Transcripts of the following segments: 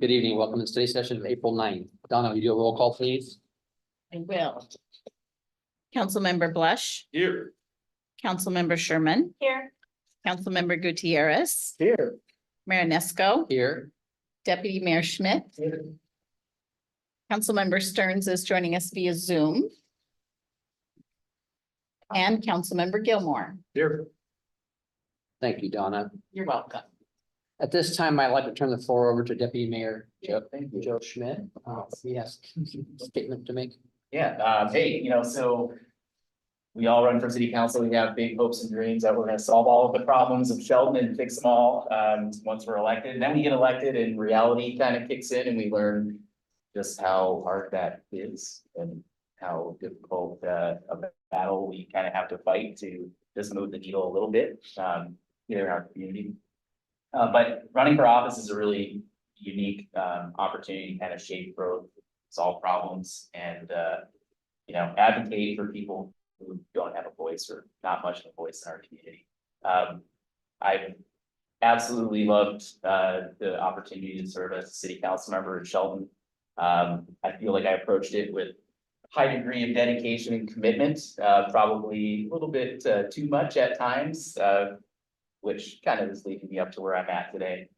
Good evening. Welcome to today's session of April 9th. Donna, will you do a roll call, please? I will. Councilmember Blush, Here. Councilmember Sherman, Here. Councilmember Gutierrez, Here. Mayor Nesco, Here. Deputy Mayor Schmidt. Councilmember Stearns is joining us via Zoom. And Councilmember Gilmore. Here. Thank you, Donna. You're welcome. At this time, I'd like to turn the floor over to Deputy Mayor Thank you. Joe Schmidt. He has a statement to make. Yeah, hey, so we all run for city council. We have big hopes and dreams that we're gonna solve all of the problems of Shelton and fix them all, once we're elected. And then we get elected and reality kind of kicks in and we learn just how hard that is and how difficult, of a battle we kind of have to fight to just move the needle a little bit, here in our community. But running for office is a really unique, opportunity to kind of shape growth, solve problems and, advocate for people who don't have a voice or not much of a voice in our community. I've absolutely loved, the opportunity to serve as a city council member in Shelton. I feel like I approached it with a high degree of dedication and commitment, probably a little bit, too much at times, which kind of is leading me up to where I'm at today.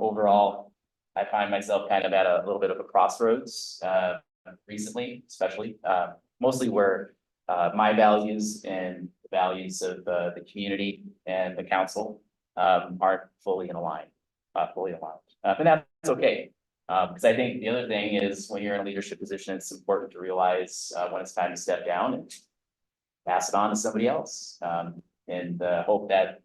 Overall, I find myself kind of at a little bit of a crossroads, recently, especially, mostly where, my values and the values of, the community and the council, aren't fully in line, and that's okay. Because I think the other thing is when you're in a leadership position, it's important to realize, when it's time to step down and pass it on to somebody else, and hope that,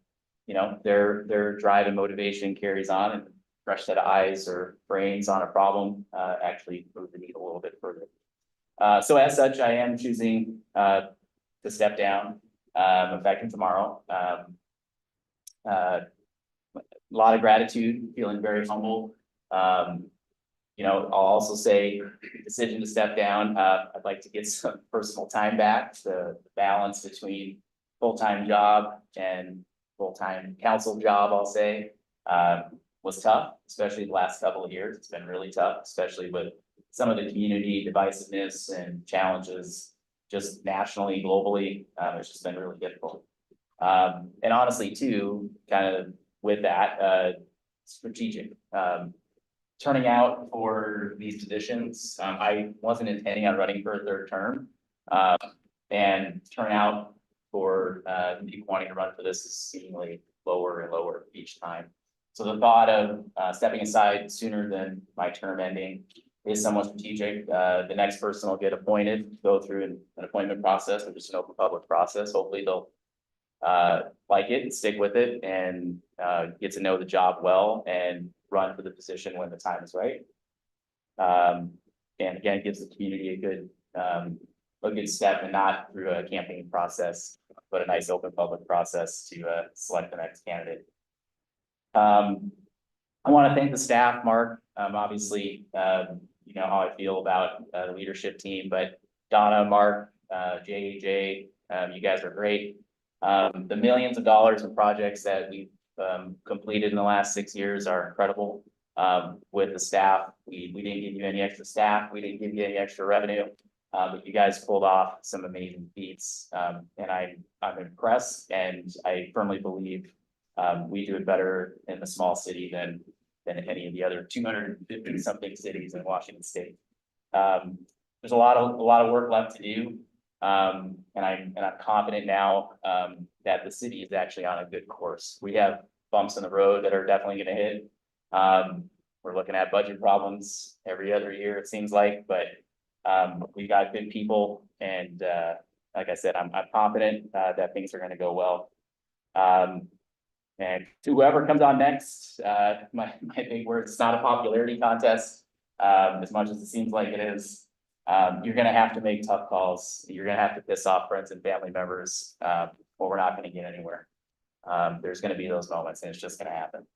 their drive and motivation carries on and fresh set of eyes or brains on a problem, actually move the needle a little bit further. So as such, I am choosing, to step down, effective tomorrow. A lot of gratitude, feeling very humble. I'll also say the decision to step down, I'd like to get some personal time back. The balance between full-time job and full-time council job, I'll say, was tough, especially the last couple of years. It's been really tough, especially with some of the community divisiveness and challenges just nationally, globally. It's just been really difficult. And honestly, too, kind of with that, strategic. Turning out for these positions, I wasn't intending on running for a third term. And turnout for people wanting to run for this is seemingly lower and lower each time. So the thought of stepping aside sooner than my term ending is somewhat strategic. The next person will get appointed, go through an appointment process, or just an open public process. Hopefully they'll like it and stick with it and get to know the job well and run for the position when the time is right. And again, it gives the community a good step, and not through a campaign process, but a nice open public process to select the next candidate. I want to thank the staff, Mark. Obviously, you know how I feel about the leadership team, but Donna, Mark, JJ, you guys are great. The millions of dollars in projects that we've completed in the last 6 years are incredible. With the staff, we didn't give you any extra staff, we didn't give you any extra revenue, but you guys pulled off some amazing feats, and I'm impressed, and I firmly believe we do it better in the small city than any of the other 250 something cities in Washington State. There's a lot of work left to do. And I'm confident now, that the city is actually on a good course. We have bumps in the road that are definitely gonna hit. We're looking at budget problems every other year, it seems like, but, we got good people and, like I said, I'm confident, that things are gonna go well. And to whoever comes on next, my big word, it's not a popularity contest, as much as it seems like it is. You're gonna have to make tough calls. You're gonna have to piss off friends and family members, or we're not gonna get anywhere. There's gonna be those moments and it's just gonna happen.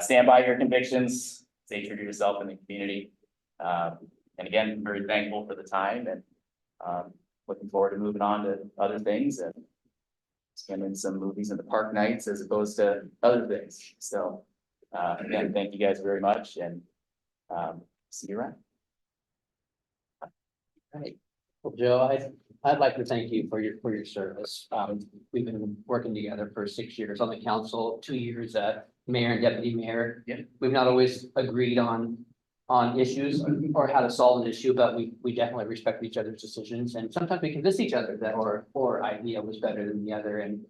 Stand by your convictions, stay true to yourself in the community. And again, I'm very thankful for the time and, looking forward to moving on to other things and spending some movies in the park nights as opposed to other things. So, Again, thank you guys very much and see you around. Right. Well, Joe, I'd like to thank you for your service. We've been working together for 6 years on the council, 2 years mayor and deputy mayor. Yeah. We've not always agreed on issues or how to solve an issue, but we definitely respect each other's decisions, and sometimes we convince each other that our idea was better than the other, and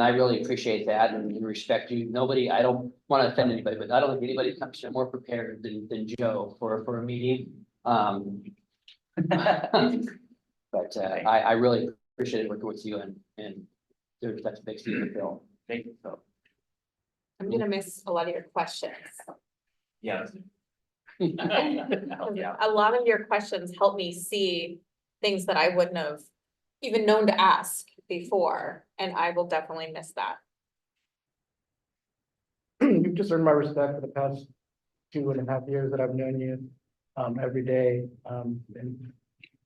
I really appreciate that and respect you. I don't want to offend anybody, but I don't think anybody comes here more prepared than Joe for a meeting. But I really appreciate working with you and there's that's a big seat to fill. Thank you. So, I'm gonna miss a lot of your questions. yeah. A lot of your questions help me see things that I wouldn't have even known to ask before, and I will definitely miss that. You've just earned my respect for the past 2.5 years that I've known you, every day. And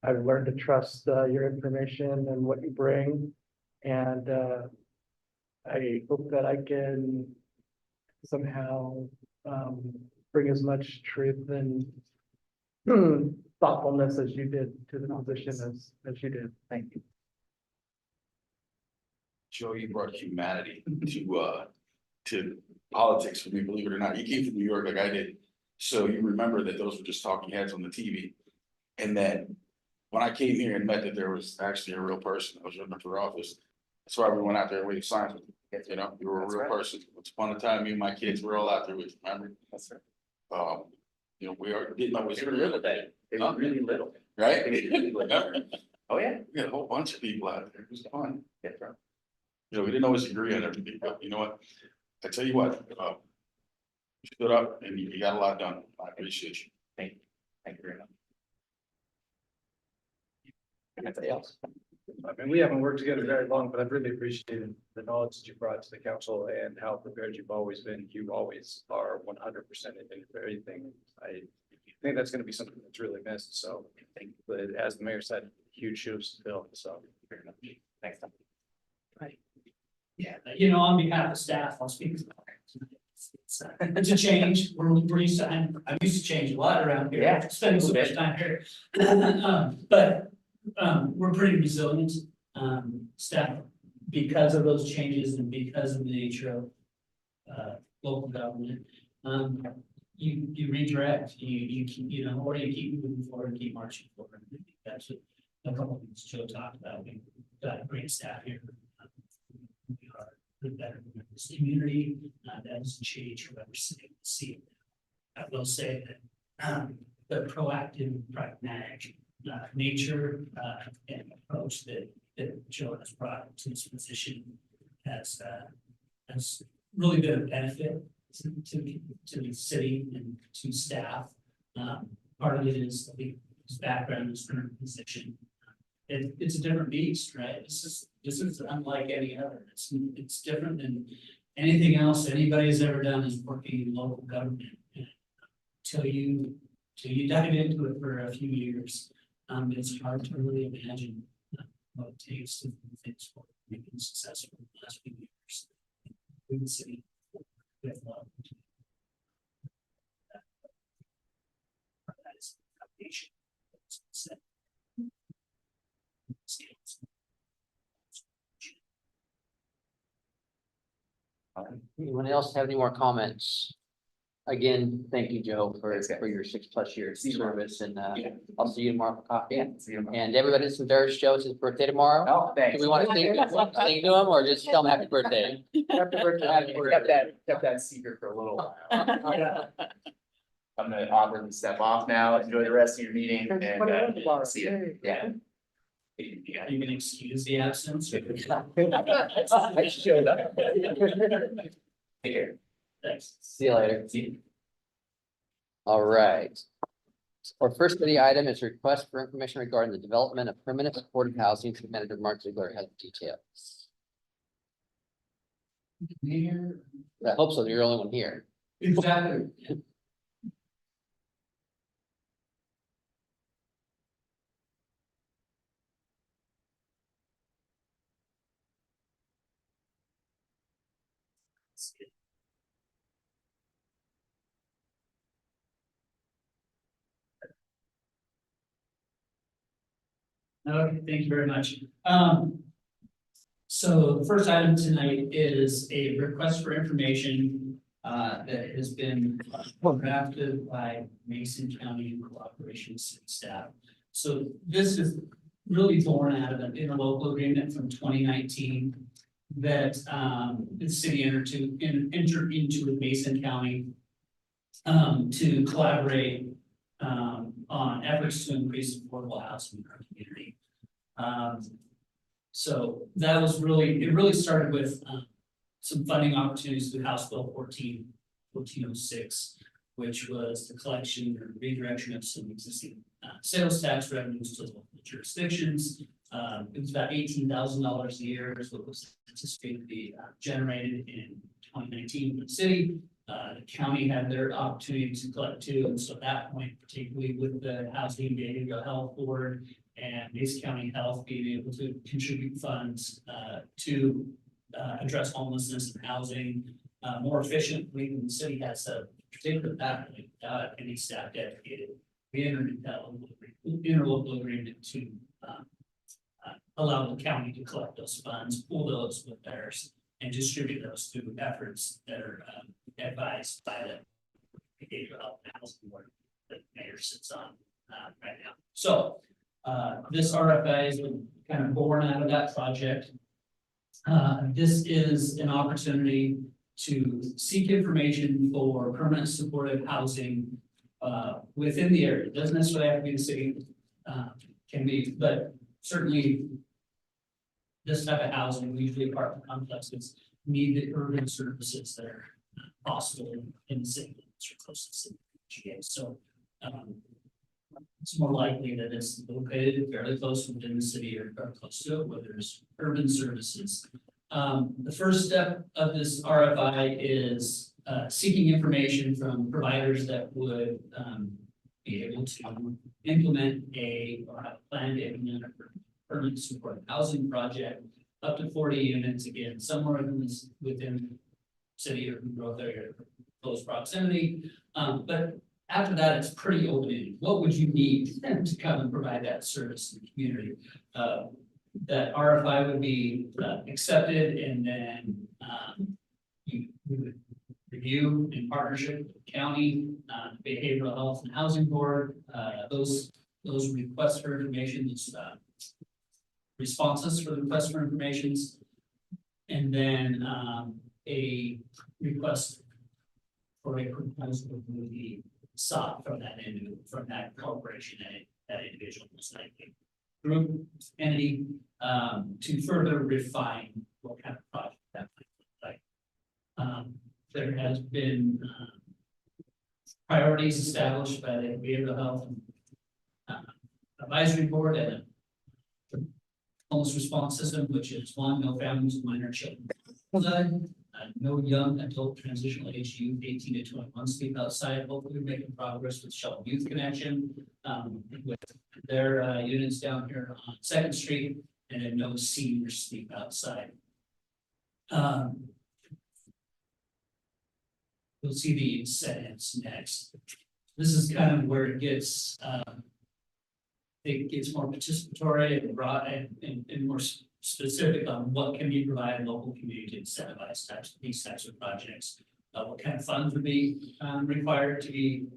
I've learned to trust, your information and what you bring. And, I hope that I can somehow, bring as much truth and thoughtfulness as you did to the position as you did. Thank you. Joe, you brought humanity to politics for me, believe it or not. You came from New York like I did. So you remember that those were just talking heads on the TV. And then when I came here and met that there was actually a real person that was running for office, that's why we went out there and waved signs with you. You know, you were a That's real right. person. Once upon a time, me and my kids were all out there with you, remember? That's right. You know, didn't know what They were little then. They were really little. right? Remember? Oh, yeah. We had a whole bunch of people out there. It was fun. Yeah, bro. You know, we didn't always agree on everything, but you know what? I tell you what, you stood up and you got a lot done. I appreciate you. Thank you. Thank you very much. Anybody else? I mean, we haven't worked together very long, but I've really appreciated the knowledge that you brought to the council and how prepared you've always been. You always are 100% in everything. I think that's going to be something that's really missed. So I think, but as the mayor said, huge shoes to fill. So Very much. Thanks, Tom. Yeah, you know, on behalf of staff, I'll speak. It's a change. We're used to, I'm used to change a lot around here. Yeah, Spending so much time here. But we're pretty resilient, staff, because of those changes and because of the nature of local government. You redirect, you keep, you know, or you keep moving forward and keep marching forward. I think that's what a couple of things Joe talked about. We've got a great staff here. We are the better than this community. That doesn't change whoever see it. I will say that the proactive, pragmatic nature and approach that Joe has brought to this position has really been a benefit to the city and to staff. Part of it is his background, his current position. It's a different beast, right? This is unlike any other. It's different than anything else anybody's ever done is working in local government. Till you dive into it for a few years, it's hard to really imagine what it takes to move things forward, make it successful in the last few years. In the city, with love. That is the foundation. It's set. Anyone else have any more comments? Again, thank you, Joe, for Thanks, guys. your 6+ years See of you tomorrow. service, and Yeah. I'll see you tomorrow for coffee. Yeah, see you tomorrow. And everybody that's embarrassed Joe, it's his birthday tomorrow. Oh, Do thanks. we want to sing to him or just tell him happy birthday? Happy birthday. Kept that secret for a little while. I'm gonna awkwardly step off now. Enjoy the rest of your meeting and see you. Yeah. Yeah, you can excuse the absence. I showed up. Take care. Thanks. See you later. See you. All right. Our first study item is request for information regarding the development of permanent supportive housing. City Manager Mark Ziegler has details. Mayor. I hope so. You're the only one here. Exactly. Okay, thank you very much. So the first item tonight is a request for information that has been drafted by Mason County in cooperation with city staff. So this is really born out of an interlocal agreement from 2019 that the city entered into with Mason County to collaborate on efforts to increase affordable housing in our community. So that was it really started with some funding opportunities through House Bill 1406, which was the collection or redirection of some existing sales tax revenues to local jurisdictions. It was about $18,000 a year is what was anticipated to be generated in 2019 for the city. The county had their opportunity to collect too, and so at that point, particularly with the Housing and Behavioral Health Board and Mason County Health being able to contribute funds to address homelessness and housing more efficiently than the city has set up, particularly that without any staff dedicated. We entered into that interlocal agreement to allow the county to collect those funds, pool those with theirs, and distribute those through efforts that are advised by the Behavioral Health and Housing Board that the mayor sits on right now. So this RFI is kind of born out of that project. This is an opportunity to seek information for permanent supportive housing within the area. It doesn't necessarily have to be the city, can be, but certainly this type of housing, usually apartment complexes, need the urban services that are possible in the city limits or close to the city. So it's more likely that it's located fairly close within the city or close to it, where there's urban services. The first step of this RFI is seeking information from providers that would be able to implement or have a plan to implement a permanent supportive housing project up to 40 units, again, somewhere within city or growth area, close proximity. But after that, it's pretty open-ended. What would you need to come and provide that service in the community? That RFI would be accepted, and then we would review in partnership with the county, Behavioral Health and Housing Board, those requests for information, those responses for the request for informations, and then a request for a proposal would be sought from that corporation, that individual, most likely group, entity, to further refine what kind of project that might look like. There has been priorities established by the Behavioral Health Advisory Board and the homeless response system, which is one, no families with minor children. No young adult transitional age youth 18 to 21 sleep outside. Hopefully we're making progress with Shelton Youth Connection with their units down here on 2nd Street, and then no seniors sleep outside. We'll see the incentives next. This is kind of where it gets more participatory and broad and more specific on what can be provided local community to incentivize these types of projects. What kind of funds would be required to be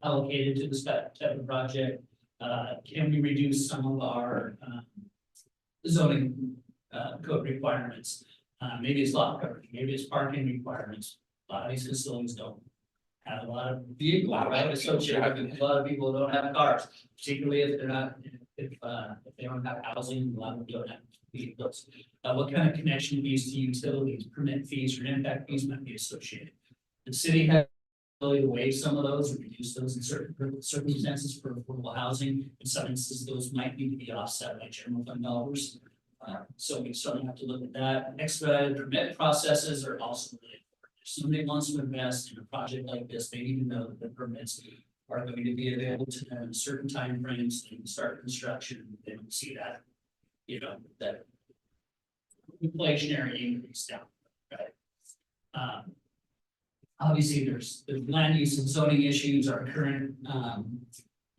allocated to this type of project? Can we reduce some of our zoning code requirements? Maybe it's lot coverage, maybe it's parking requirements. A lot of these facilities don't have a lot of vehicles, right? Associated with a lot of people don't have cars, particularly if they're not, if they don't have housing, a lot of them don't have vehicles. What kind of connection fees to utilities, permit fees, or impact fees might be associated? The city has the ability to waive some of those or reduce those in certain circumstances for affordable housing. In some instances, those might need to be offset by general fund dollars. So we certainly have to look at that. Expedited permit processes are also really important. If somebody wants to invest in a project like this, they need to know that the permits are going to be available to them in certain timeframes. They can start construction. They don't see that, that inflationary increase down, right? Obviously, there's land use and zoning issues. Our current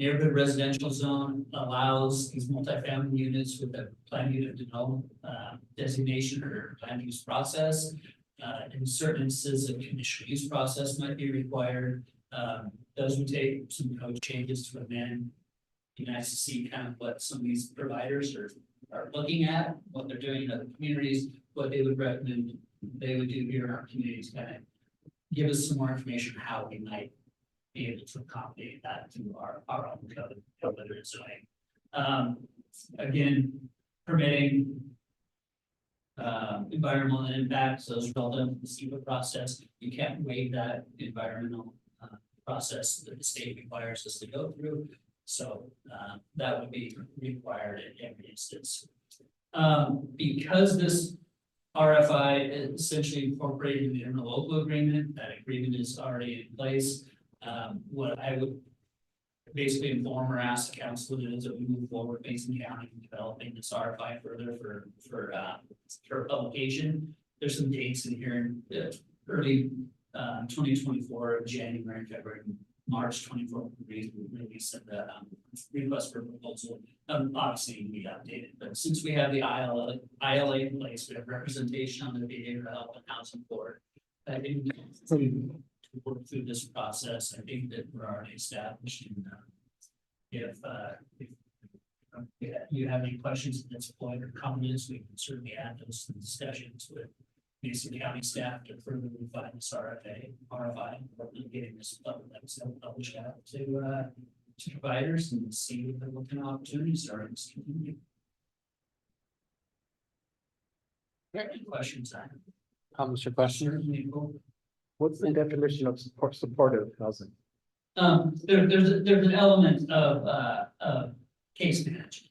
neighborhood residential zone allows these multifamily units with a plan unit development designation or land use process. In certain instances, a conditional use process might be required. Those would take some code changes to amend. Be nice to see kind of what some of these providers are looking at, what they're doing in other communities, what they would recommend they would do here in our communities, kind of give us some more information on how we might be able to accommodate that through our own code, whether it's doing. Again, permitting. Environmental impacts, those are all done in the SEPA process. You can't waive that environmental process that the state requires us to go through. So that would be required in every instance. Because this RFI is essentially incorporated in the interlocal agreement, that agreement is already in place. What I would basically inform or ask the council to do is that we move forward Mason County developing this RFI further for publication. There's some dates in here in early 2024, January, February, March 24, release of the request for proposal. Obviously we updated, but since we have the ILA in place, we have representation on the behavioral health and housing board. I think to work through this process, I think that we're already established. And if you have any questions at this point or comments, we can certainly add those to discussions with Mason County staff to further refine this RFI, getting this published out to providers and see what kind of opportunities are in this community. Any questions? Comments or questions? Certainly will. What's the definition of supportive housing? There's an element of case management.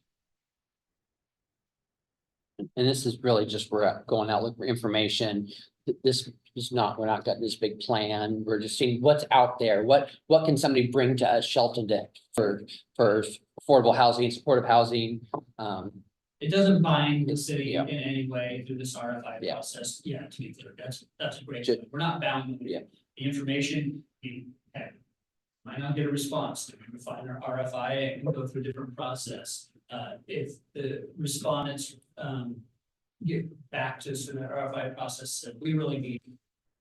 And this is really just, we're going out looking for information. This is not, we're not got this big plan. We're just seeing what's out there. What can somebody bring to us, Shelton, for affordable housing, supportive housing? It doesn't bind the city Yeah. in any way through this RFI Yeah. process. Yeah, to be clear, that's a great. Ju- We're not bound with Yeah. the information. You might not get a response. We refine our RFI and go through a different process. If the respondents get back to us in the RFI process, that we really need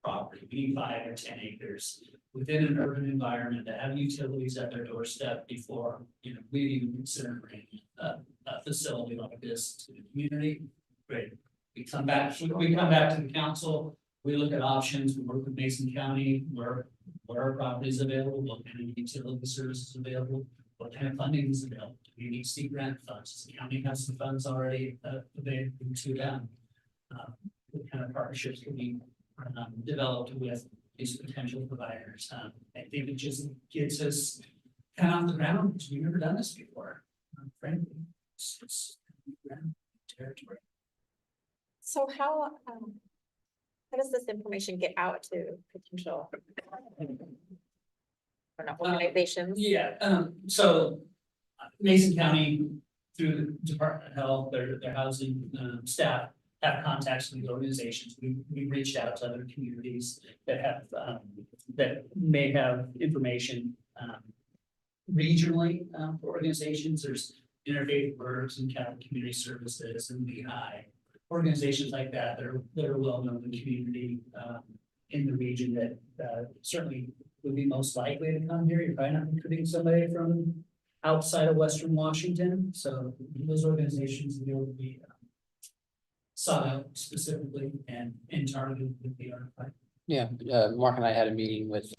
property, we need 5 or 10 acres within an urban environment that have utilities at their doorstep before, we even consider bringing a facility like this to the community. Great. We come back to the council, we look at options, we work with Mason County, where our property is available, what kind of utility services available, what kind of funding is available. Do we need state grant funds? Does the county have some funds already available to them? What kind of partnerships can be developed with these potential providers? I think it just gets us kind of off the ground, because we've never done this before. Frankly, it's ground territory. So how does this information get out to potential organizations? So Mason County, through the Department of Health, their housing staff have contacts with these organizations. We've reached out to other communities that have that may have information regionally for organizations. There's Interfaith Works and Catholic Community Services and BI. Organizations like that that are well known in the community in the region that certainly would be most likely to come here. You're probably not recruiting somebody from outside of Western Washington. So those organizations will be sought out specifically and targeted with the RFI. Yeah, Mark and I had a meeting with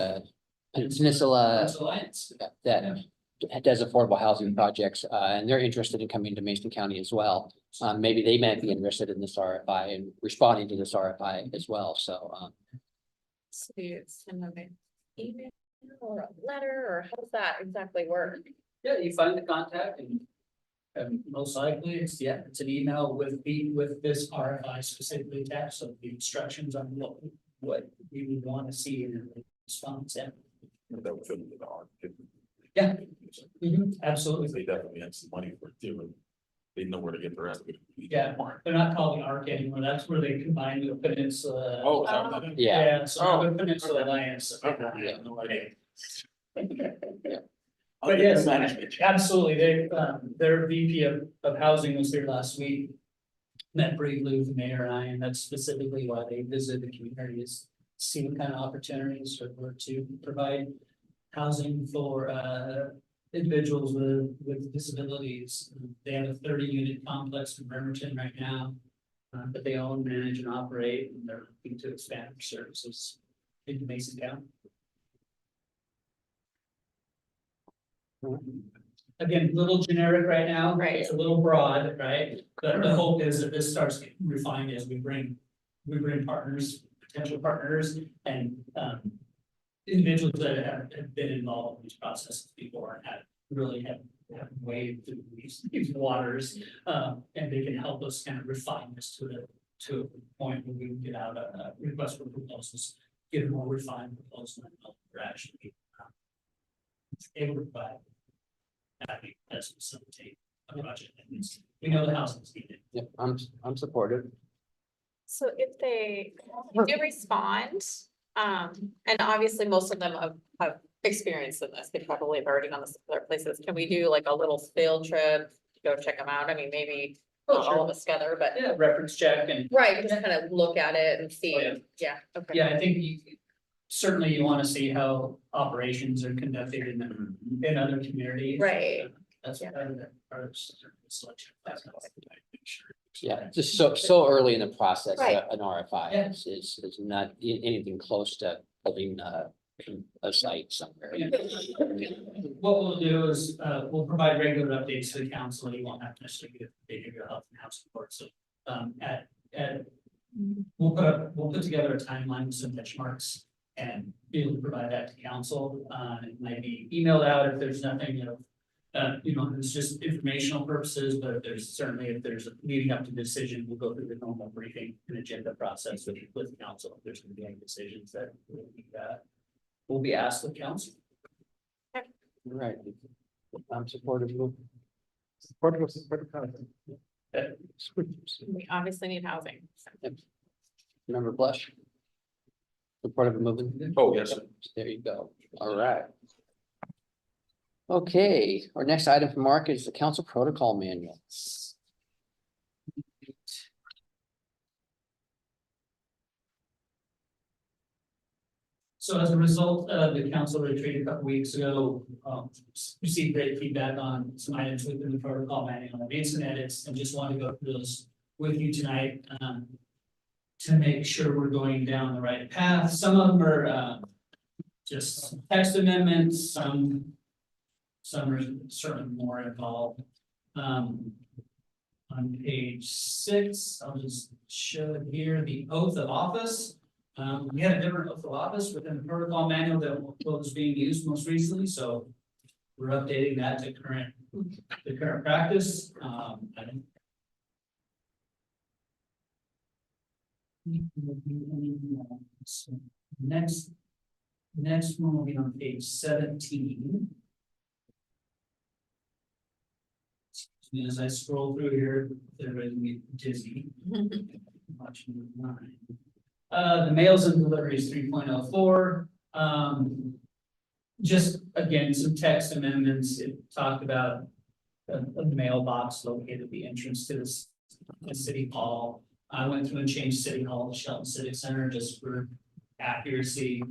Peninsula Alliance. that does affordable housing projects, and they're interested in coming to Mason County as well. Maybe they might be interested in this RFI and responding to this RFI as well, so. So you send them an email or a letter, or how does that exactly work? Yeah, you find the contact and most likely it's an email with this RFI specifically attached, so the instructions on what we would want to see in a response. That would fit into the art. Yeah. Absolutely. They definitely have some money for it too. They know where to get the rest of it. Yeah. They're not called the ARC anymore. That's where they combine the Peninsula. Oh, is that what that is? Yeah. So the Peninsula Alliance. Okay, yeah, no idea. But Other yes, management. absolutely, their VP of housing was here last week. Met briefly with the mayor and I, and that's specifically why they visited the community, is see what kind of opportunities for to provide housing for individuals with disabilities. They have a 30-unit complex in Bremerton right now. That they own, manage, and operate, and they're looking to expand their services into Mason County. Again, a little generic right now. Right. It's a little broad, right? But the hope is that this starts getting refined as we bring partners, potential partners, and individuals that have been involved in these processes before and have waded through these waters. And they can help us kind of refine this to a point where we can get out a request for proposals, get a more refined proposal, and help we're actually able to provide. That's facilitate a project. And we know the housing is needed. Yeah, I'm supportive. So if they do respond, and obviously most of them have experience in this, they probably have already done this in other places. Can we do like a little field trip to go check them out? I mean, maybe not all of us together, but. Yeah, reference check and. Right, just kind of look at it and see, Oh, yeah. yeah, okay. Yeah, I think certainly you want to see how operations are conducted in other communities. Right. That's Yeah. part of the selection. Yeah, just so early in the process, Right. an RFI Yeah. is not anything close to building a site somewhere. Yeah. What we'll do is, we'll provide regular updates to the council. You won't have to necessarily get behavioral health and house support. So, we'll put together a timeline with some benchmarks and be able to provide that to council. It might be emailed out if there's nothing, it's just informational purposes, but if there's leading up to decision, we'll go through the normal briefing and agenda process with council. If there's going to be any decisions that will be asked of council. Right. I'm supportive. Supportive. We obviously need housing. so. Member Blush. Supportive of moving. Oh, yes, sir. There you go. All right. Okay, our next item for Mark is the council protocol manual. So as a result of the council retreat a couple weeks ago, received great feedback on some items within the protocol manual. I made some edits and just wanted to go through those with you tonight. To make sure we're going down the right path. Some of them are just text amendments, some are certainly more involved. On page 6, I'll just show it here, the oath of office. We had a different oath of office within the protocol manual that was being used most recently, so we're updating that to the current practice. Next one will be on page 17. As I scroll through here, everybody's gonna get dizzy. Watching the line. The mails and deliveries 3.04. Just again, some text amendments. It talked about a mailbox located at the entrance to the city hall. I went through and changed City Hall to Shelton Civic Center just for accuracy.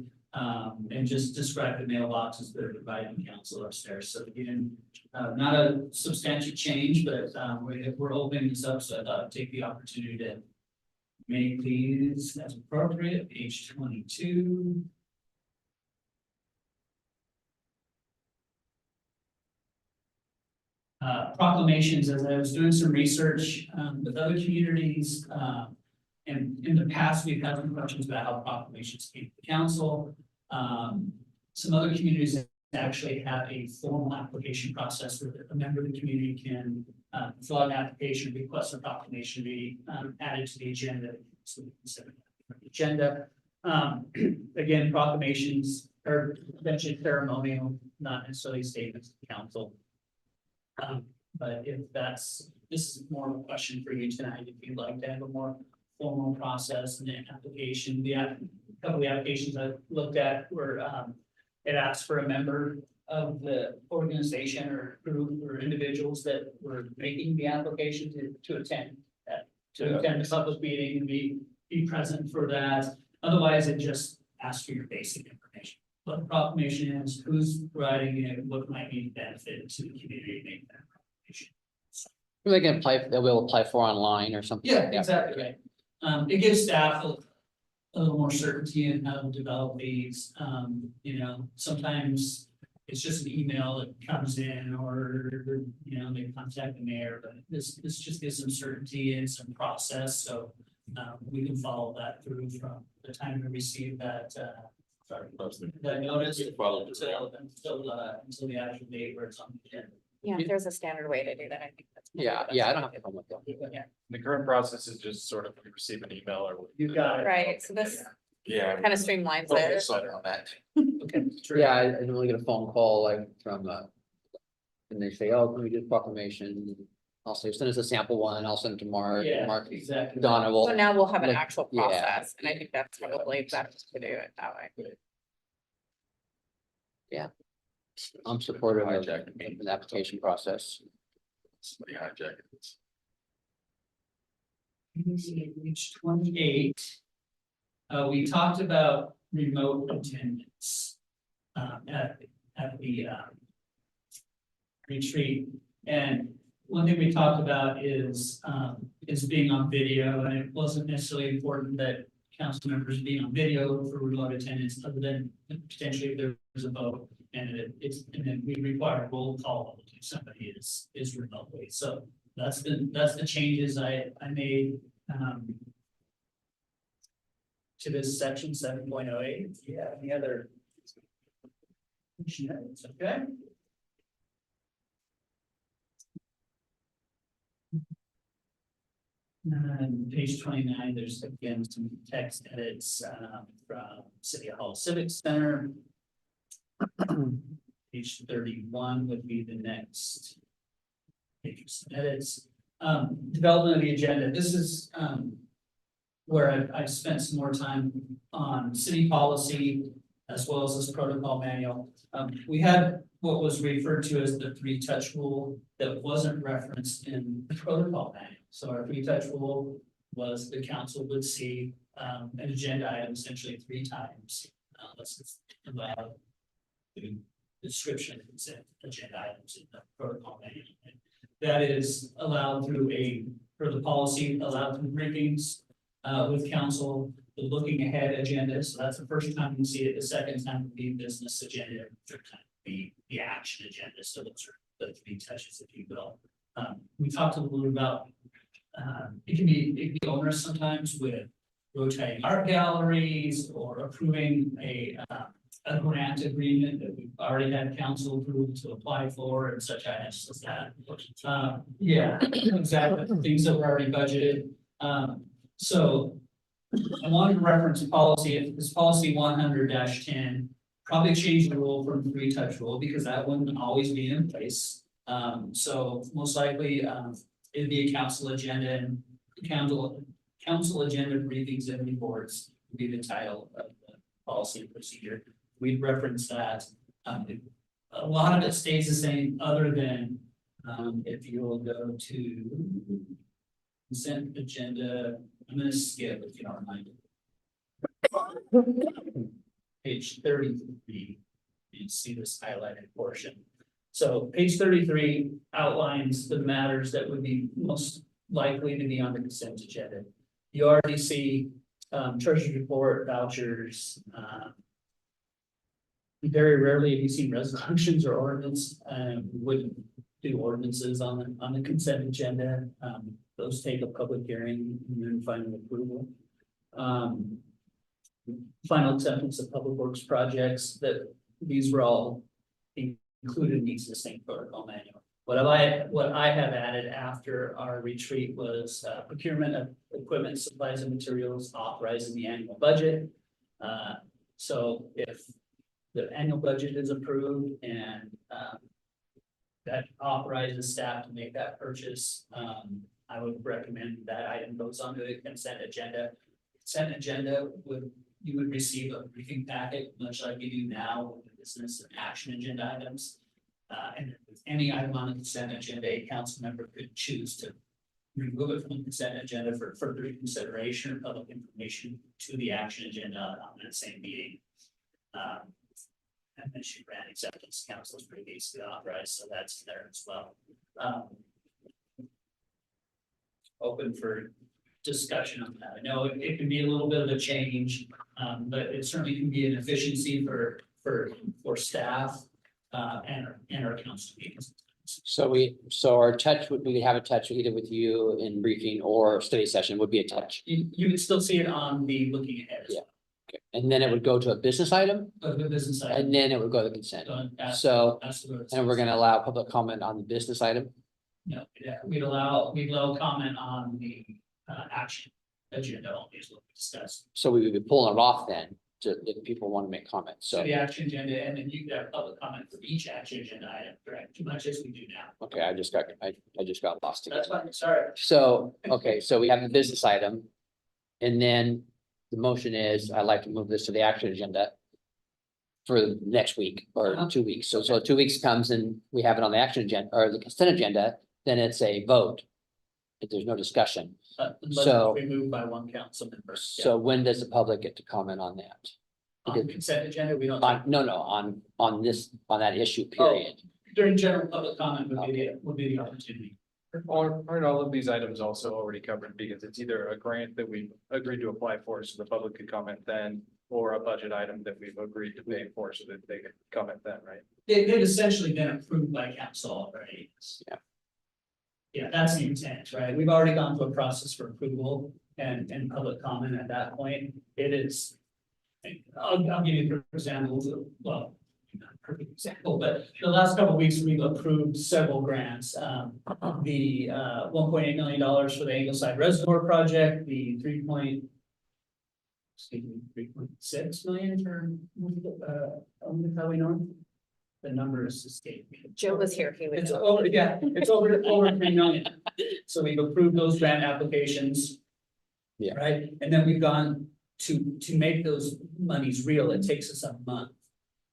And just describe the mailboxes that are provided to council upstairs. So again, not a substantial change, but we're opening this up, so I thought I'd take the opportunity to make these as appropriate. Page 22. Proclamations, as I was doing some research with other communities, and in the past, we've had some questions about how proclamations came to the council. Some other communities actually have a formal application process where a member of the community can fill out an application, request a proclamation to be added to the agenda. So we consider that the agenda. Again, proclamations are eventually ceremonial, not necessarily statements to the council. But if this is more of a question for you tonight, if you'd like to have a more formal process and an application, a couple of the applications I looked at were, it asks for a member of the organization or group or individuals that were making the application to attend. To attend the public meeting and be present for that. Otherwise, it just asks for your basic information. What the proclamation is, who's writing it, what might be benefit to the community making that proclamation. They can apply, they'll be able to apply for online or something. Yeah, like that. exactly right. It gives staff a little more certainty in how to develop these. You know, sometimes it's just an email that comes in or, you know, they contact the mayor, but this just gives some certainty and some process. So we can follow that through from the time we receive that, that notice until the actual date where it's on the agenda. Yeah, if there's a standard way to do that, I think that's. Yeah, I don't have a problem with that. Yeah, The current process is just sort of we receive an email or. you got it. Right, so this Yeah. kind of streamlines Focus it. on that. Okay. Yeah, I normally get a phone call like from, and they say, oh, can we do a proclamation? I'll say, send us a sample one, I'll send it to Mark, Yeah, Mark, exactly. Donna will. So now we'll have an like, actual yeah. process, and I think that's probably better to do it that way. I'm supportive of Hijacked me. the application process. Somebody hijacked it. Page 28. We talked about remote attendance. At the retreat, and one thing we talked about is being on video, and it wasn't necessarily important that council members be on video for remote attendance, other than potentially if there's a vote, and and then we require a roll call if somebody is remotely. So that's the changes I made to this section 7.08. Yeah, any other? Okay. And page 29, there's again some text edits from City Hall Civic Center. Page 31 would be the next page of some edits. Development of the agenda. This is where I've spent some more time on city policy as well as this protocol manual. We had what was referred to as the 3-touch rule that wasn't referenced in the protocol manual. So our 3-touch rule was the council would see an agenda item essentially 3 times. Unless it's allowed the description of consent agenda items in the protocol manual. That is allowed through for the policy, allowed through briefings with council, the looking ahead agenda. So that's the first time you see it. The second time would be business agenda. Third time would be the action agenda. So those are the 3 touches, if you will. We talked a little bit about it can be onerous sometimes with rotating art galleries or approving a grant agreement that we've already had council approve to apply for and such items as that. Yeah, exactly. Things that were already budgeted. So I wanted to reference policy. If this policy 100-10, probably change the rule from 3-touch rule because that wouldn't always be in place. So most likely it'd be a council agenda and council agenda briefings and reports would be the title of the policy and procedure. We'd reference that. A lot of it stays the same other than if you'll go to consent agenda. I'm going to skip if you don't mind. Page 33, you see this highlighted portion. So page 33 outlines the matters that would be most likely to be on the consent agenda. You already see treasurer's report, vouchers. Very rarely have you seen resolutions or ordinance. We wouldn't do ordinances on the consent agenda. Those take a public hearing and then final approval. Final acceptance of public works projects, that these were all included in the existing protocol manual. What I have added after our retreat was procurement of equipment, supplies, and materials, authorizing the annual budget. So if the annual budget is approved and that authorizes staff to make that purchase, I would recommend that item goes onto the consent agenda. Consent agenda you would receive a briefing packet, much like you do now with the business and action agenda items. And with any item on the consent agenda, a council member could choose to remove it from the consent agenda for further consideration or public information to the action agenda on that same meeting. And then she ran acceptance, council is previously authorized, so that's there as well. Open for discussion on that. I know it can be a little bit of a change, but it certainly can be an efficiency for staff and our council meetings. So our touch would, we could have a touch either with you in briefing or study session would be a touch. You would still see it on the looking ahead. Yeah. Okay. And then it would go to a business item Of the business side. and then it would go to consent. Ask So, the roads. and we're gonna allow public comment on the business item. No, yeah, we'd allow comment on the action agenda only is what we discussed. So we would be pulling it off then to, if people want to make comments. So So, the action agenda, and then you could have public comment for each action agenda item, correct? Too much as we do now. okay, I just got lost again. That's fine, sorry. So, okay, so we have the business item. And then the motion is, I'd like to move this to the action agenda for next week or 2 weeks. So 2 weeks comes and we have it on the action agenda or the consent agenda, then it's a vote. If there's no discussion. Unless So- we move by one council member. So when does the public get to comment on that? On the consent agenda, we don't. No, on this, on that issue, period. During general public comment would be the opportunity. Aren't all of these items also already covered because it's either a grant that we agreed to apply for so the public could comment then, or a budget item that we've agreed to pay for so that they could comment then, right? They've essentially been approved by council already. Yeah. Yeah, that's the intent, right? We've already gone through a process for approval and public comment at that point. It is. I'll give you for example, well, not a perfect example, but the last couple of weeks, we've approved several grants. The $1.8 million for the Ingleside Reservoir Project, the 3.6 million for Highway North. The numbers escape me. Joe was here, he would It's know. over, yeah, it's over 3 million. So we've approved those grant applications. Yeah. Right, and then we've gone to make those monies real, it takes us a month.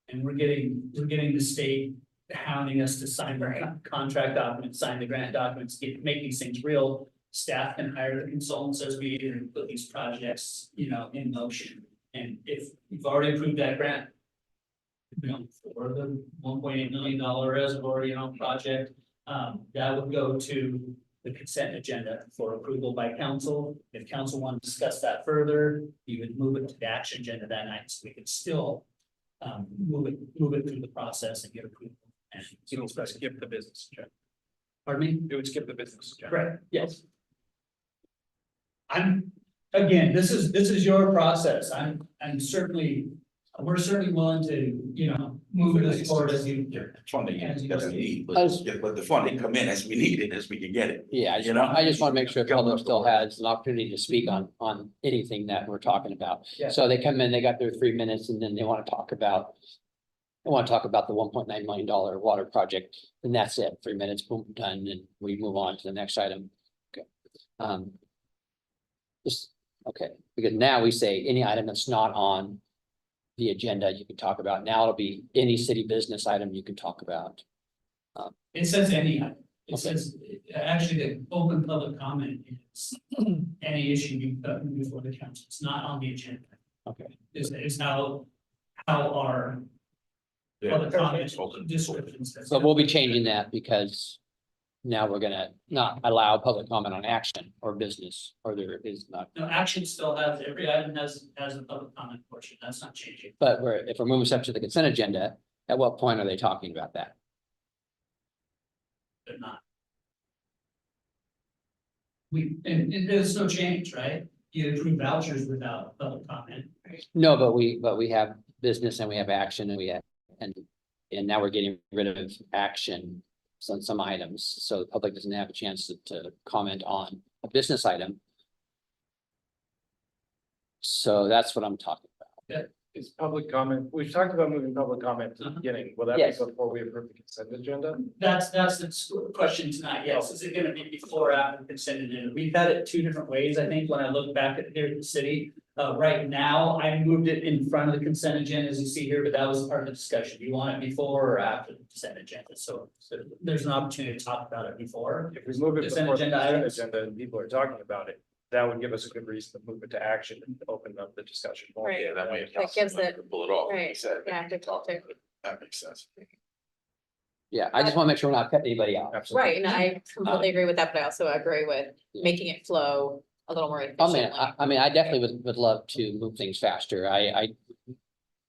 And we're getting the state hounding us to sign the contract documents, sign the grant documents, make these things real. Staff can hire the consultants as we put these projects, in motion. And if you've already approved that grant, for the $1.8 million reservoir, project, that would go to the consent agenda for approval by council. If council wanted to discuss that further, you would move it to the action agenda that night, so we could still move it through the process and get approval. And So we'll skip the business agenda. pardon me? It would skip the business agenda. Correct, yes. Again, this is your process. We're certainly willing to, move it forward as you. Funding As you as we go. need, As- let the funding come in as we need it, as we can get it. Yeah, I just want to make sure the public still has an opportunity to speak on anything that we're talking about. Yeah. So they come in, they got their 3 minutes and then they want to talk about. They want to talk about the $1.9 million water project, and that's it, 3 minutes, boom, done, and we move on to the next item. Okay. Okay, because now we say any item that's not on the agenda you can talk about. Now it'll be any city business item you can talk about. It says any, it Okay. says, actually, the open public comment is any issue you put before the council. It's not on the agenda. Okay. Is how our public comment descriptions. So we'll be changing that because now we're gonna not allow public comment on action or business, or there is not. No, action still has, every item has a public comment portion. That's not changing. But if we're moving stuff to the consent agenda, at what point are they talking about that? They're not. And there's no change, right? You approve vouchers without public comment. No, but we have business and we have action and we have, and now we're getting rid of action on some items, so the public doesn't have a chance to comment on a business item. So that's what I'm talking about. Is public comment, we've talked about moving public comment to the beginning. Will that Yes. be before we approve the consent agenda? That's the question tonight, yes, is it gonna be before or after consent agenda? We've had it 2 different ways, I think, when I look back at here at the city. Right now, I moved it in front of the consent agenda, as you see here, but that was part of the discussion. Do you want it before or after the consent agenda? So there's an opportunity to talk about it before. If we move it Consent before the agenda consent items. agenda and people are talking about it, that would give us a good reason to move it to action and open up the discussion. more. Right. Yeah, that way. That gives it- Pull it off. like you right, said. yeah, good call too. That makes sense. Yeah, I just want to make sure we're not cutting anybody out. Absolutely. Right, and I completely agree with that, but I also agree with making it flow a little more I mean, efficiently. I mean, I definitely would love to move things faster.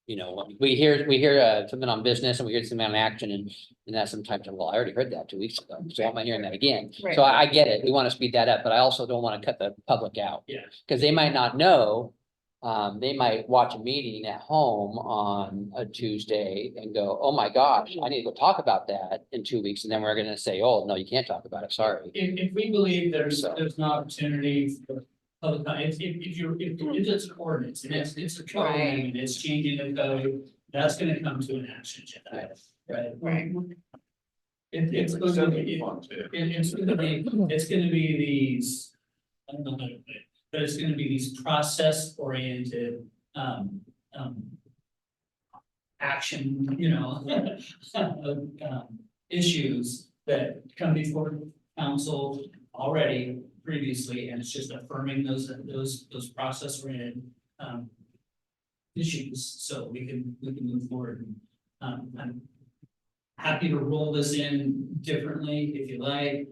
You know, when we hear something on business and we hear something on action and that sometimes, well, I already heard that 2 weeks ago. So why am I hearing that again? Right. So I get it. We want to speed that up, but I also don't want to cut the public out. Yeah. Because they might not know. They might watch a meeting at home on a Tuesday and go, oh my gosh, I need to go talk about that in 2 weeks. And then we're gonna say, oh, no, you can't talk about it. Sorry. If we believe there's So- an opportunity for public, if it's an ordinance and it's a code Right. and it's changing the code, that's gonna come to an action agenda, item, right? Right. It's going to be, Funds, yeah. it's gonna be these, I don't know how to put it, but it's gonna be these process oriented, action, you know, issues that come before council already previously, and it's just affirming those process oriented, issues, so we can move forward. I'm happy to roll this in differently if you like.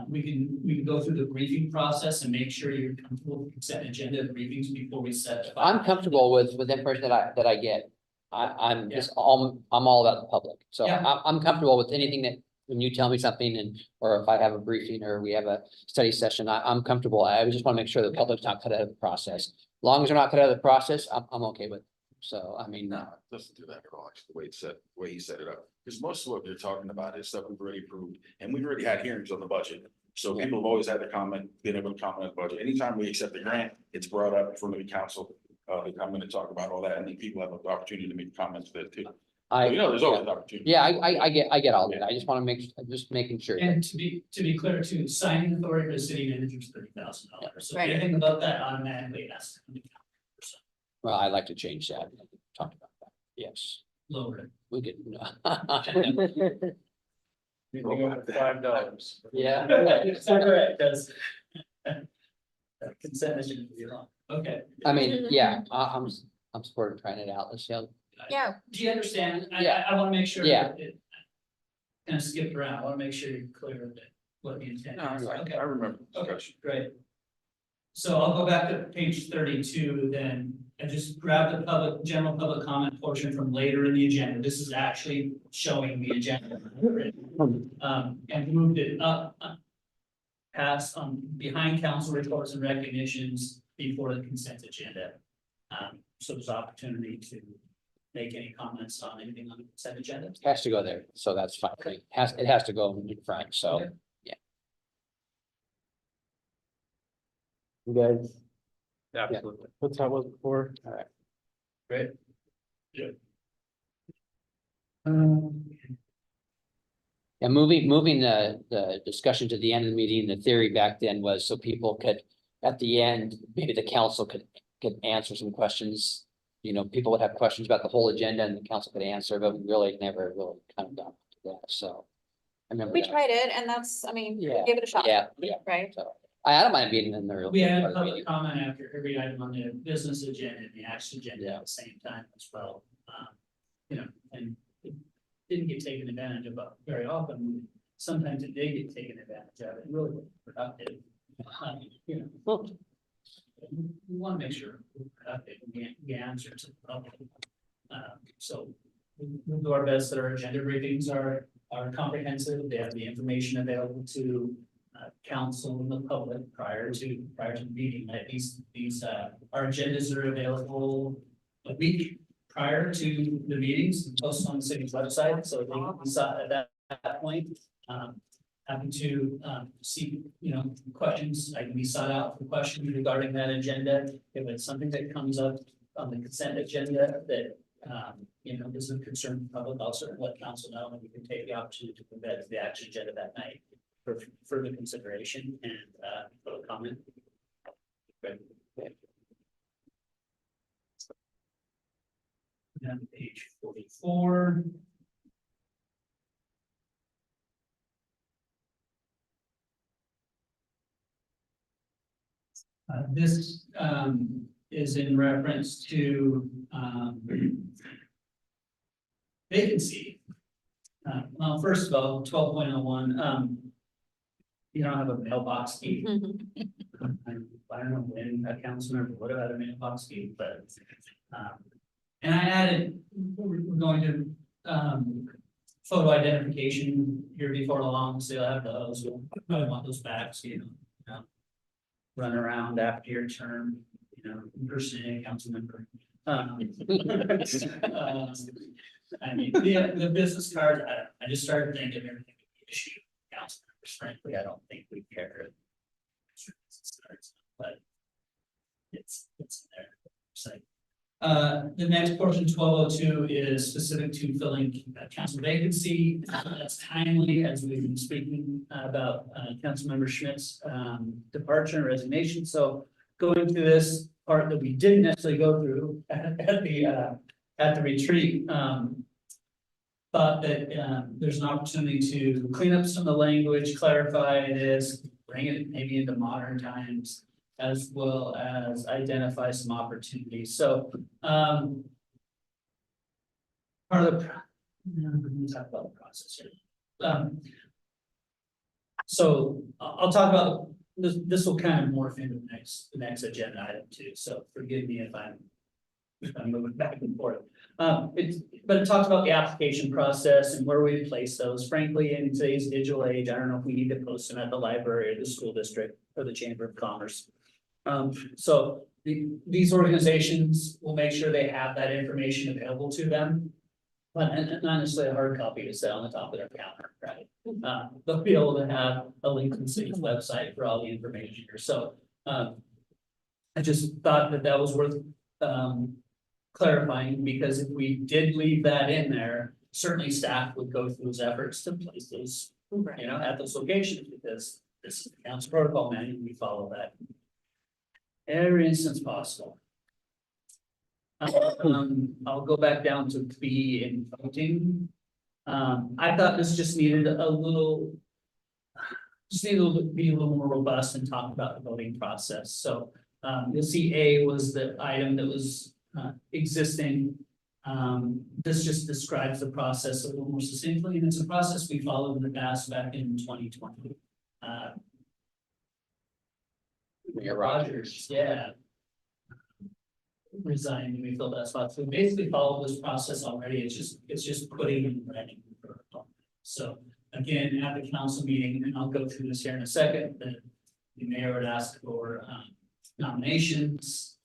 We can go through the briefing process and make sure you're comfortable with consent agenda briefings before we set. I'm comfortable with the information that I get. I'm just I'm all about the public. So Yeah. I'm comfortable with anything that when you tell me something and, or if I have a briefing or we have a study session, I'm comfortable. I just want to make sure the public's not cut out of the process. As long as they're not cut out of the process, I'm okay with it. So, I mean, No, it doesn't do that at all, actually, the way it's set, the way he set it up. Because most of what they're talking about is stuff we've already approved, and we've already had hearings on the budget. So people have always had to comment, been able to comment on the budget. Anytime we accept a grant, it's brought up in front of the council. They come in and talk about all that, and then people have the opportunity to make comments there too. So, you know, there's always opportunity. yeah, I get all that. I just want to just making sure. And to be clear too, signing authority for the city manager is $30,000. So Right. anything above that automatically has to come to council. Well, I'd like to change that. Talk about that. Yes, Lower it. we could. Anything over $5. Yeah. It's all right, because consent is gonna be long. Okay. I mean, yeah, I'm supportive of trying it out. Let's see how. Yeah, Do you understand? Yeah. I want to make sure. Yeah. that it kind of skipped around. I want to make sure you're clear that what the intent is. Okay. I remember. the Okay, discussion. great. So I'll go back to page 32 then, and just grab the general public comment portion from later in the agenda. This is actually showing the agenda. And moved it up. Past, behind council reports and recognitions before the consent agenda. So there's opportunity to make any comments on anything on the consent agenda. Has to go there, so that's fine. It has to go in front, so. Okay. You guys, Absolutely. That's how it was before. Great. yeah, moving the discussion to the end of the meeting, the theory back then was so people could, at the end, maybe the council could answer some questions. You know, people would have questions about the whole agenda and the council could answer, but we really never really kind of got to that, so. I remember we that. tried it and that's, I mean, we Yeah. gave it a shot. Yeah, Right? so I don't mind being in there. We had public comment after every item on the business agenda and the action agenda at the same time as well. You know, and it didn't get taken advantage of very often. Sometimes it did get taken advantage of. It really was productive. You know. We want to make sure we're productive and we answer to the public. So we'll do our best that our agenda briefings are comprehensive. They have the information available to council and the public prior to the meeting. That these our agendas are available a week prior to the meetings and posted on the city's website, so they can be sought at that point. Happy to see, you know, questions. I can be sought out for questions regarding that agenda. If it's something that comes up on the consent agenda that you know, is of concern to the public, I'll certainly let council know, and we can take the opportunity to put that to the action agenda that night for further consideration and public comment. Great. down to page 44. This is in reference to vacancy. Well, first of all, 12.01, you don't have a mailbox key. I don't know when a council member would have had a mailbox key, but and I added, we're going to photo identification here before long, so you'll have those, I want those back, so you know, run around after your term, you know, impersonating a council member. I mean, the business cards, I just started thinking everything would be issued to council members, frankly, I don't think we care. But it's in there. So, the next portion, 1202, is specific to filling council vacancy. That's timely, as we've been speaking about Councilmember Schmidt's departure and resignation. So going through this part that we didn't necessarily go through at the retreat, thought that there's an opportunity to clean up some of the language, clarify this, bring it maybe into modern times, as well as identify some opportunities. So part of the, let me talk about the process here. So I'll talk about this. This will kind of morph into the next agenda item too. So forgive me if I'm moving back and forth. But it talks about the application process and where we place those. Frankly, in today's digital age, I don't know if we need to post them at the library or the school district or the Chamber of Commerce. So these organizations will make sure they have that information available to them, but not necessarily a hard copy to sit on the top of their counter, right? They'll be able to have a link to the city's website for all the information here. So I just thought that was worth clarifying, because if we did leave that in there, certainly staff would go through those efforts to place those, you know, at those locations, because this is the council protocol manual, we follow that every instance possible. I'll go back down to B in voting. I thought this just needed a little, be a little more robust and talk about the voting process. So you'll see A was the item that was existing. This just describes the process a little more succinctly, and it's a process we followed in the past back in 2020. Mayor Rogers. Yeah. Resigned, and we filled that spot. So we basically followed this process already. It's just putting in writing the protocol. So again, at the council meeting, and I'll go through this here in a second, the mayor would ask for nominations.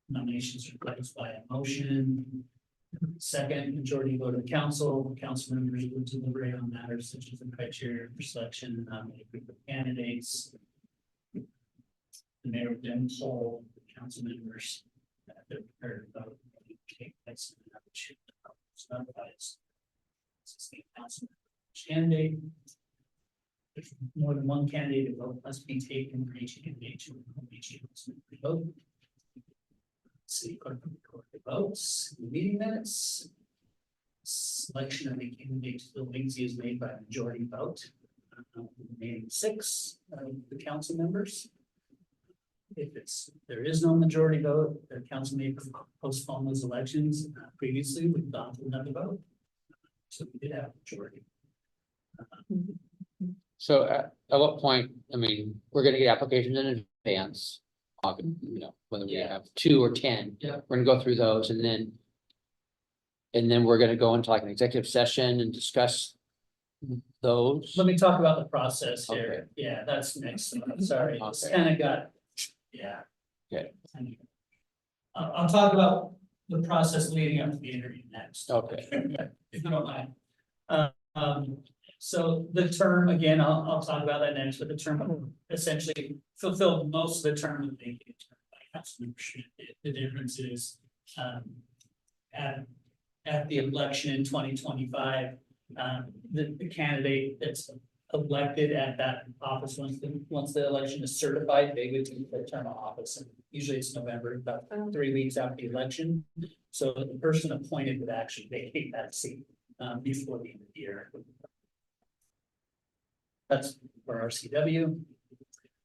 Nominations are placed by a motion. Second, majority vote of the council. Council members will deliberate on matters such as the criteria for selection and nominate group of candidates. The mayor would then poll the council members that they're prepared to vote. Take place in another shoot. Council candidate. If more than one candidate, a vote must be taken for each candidate to vote. City clerk will record the votes, in the meeting minutes. Selection of the candidate to fill vacancy is made by a majority vote. Remaining 6 of the council members. If there is no majority vote, the council may postpone those elections. Previously, we've gone to another vote. So we did have a majority. So at what point, I mean, we're gonna get applications in advance. You know, whether we have 2 or 10. Yeah. We're gonna go through those and then we're gonna go into like an executive session and discuss those. Let me talk about the process Okay. here. Yeah, that's next. Sorry, it's Okay. kind of got, yeah. Okay. I'll talk about the process leading up to the interview next. Okay. If you don't mind. So the term, again, I'll talk about that next, but the term essentially fulfilled most of the term of the council membership. The difference is at the election in 2025, the candidate that's elected at that office, once the election is certified, they would do their term of office. And usually it's November, about 3 weeks after the election. So the person appointed would actually vacate that seat before the end of the year. That's for RCW.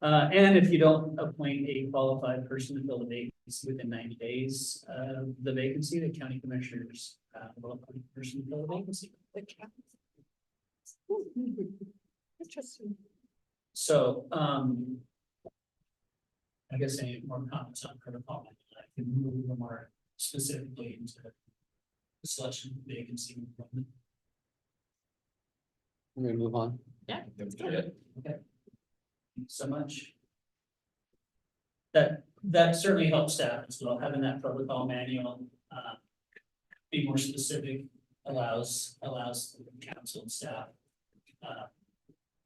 And if you don't appoint a qualified person to fill the vacancy within 90 days of the vacancy, the county commissioners will appoint a person to fill the vacancy. Interesting. So, I guess any more comments on protocol, I can move more specifically into the selection of vacancy. We're gonna move on. Yeah. That's good. Okay. Thanks so much. That certainly helps staff as well, having that protocol manual, be more specific, allows council and staff,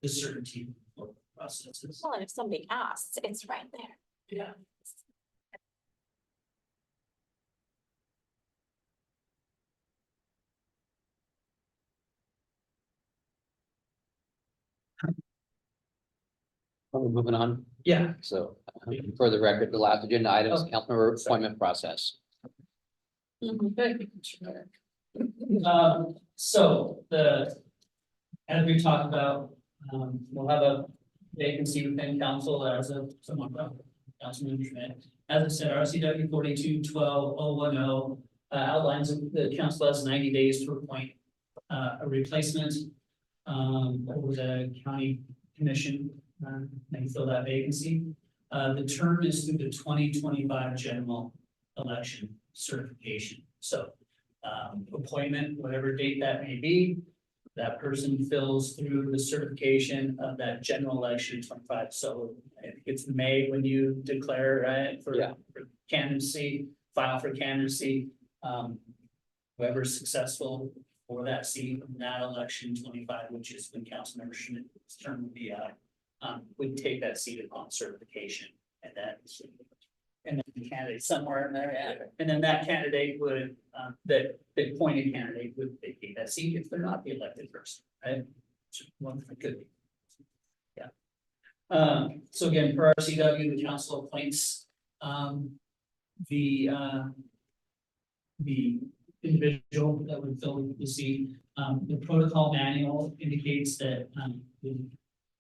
the certainty for processes. Well, and if somebody asks, it's right there. Yeah. We're moving on. Yeah, So for the record, the last agenda item is Oh. councilmember appointment process. So as we talked about, we'll have a vacancy within council as of tomorrow. Councilman Schmidt, as I said, RCW 42-12-010 outlines that the council has 90 days to appoint a replacement over the county commission, and fill that vacancy. The term is through the 2025 general election certification. So appointment, whatever date that may be, that person fills through the certification of that general election 25. So I think it's May when you declare, right, for candidacy, file for candidacy. Whoever's successful for that seat in that election 25, which is when Councilmember Schmidt's term would be out, would take that seat upon certification, and then the candidate somewhere in there, yeah. And then that candidate would, that the appointed candidate would vacate that seat if they're not the elected person, right? One could be. Yeah. So again, for RCW, the council appoints the individual that would fill the seat. The protocol manual indicates that the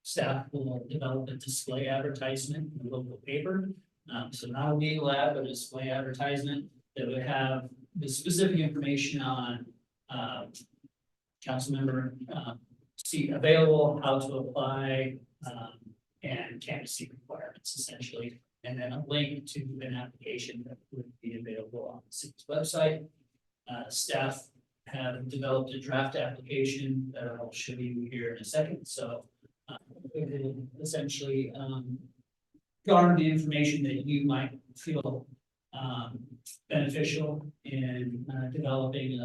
staff will develop a display advertisement in the local paper. So not a legal ad, but a display advertisement that would have the specific information on council member seat available, how to apply, and candidacy requirements essentially. And then a link to an application that would be available on the city's website. Staff have developed a draft application that I'll show you here in a second. So it will essentially garner the information that you might feel beneficial in developing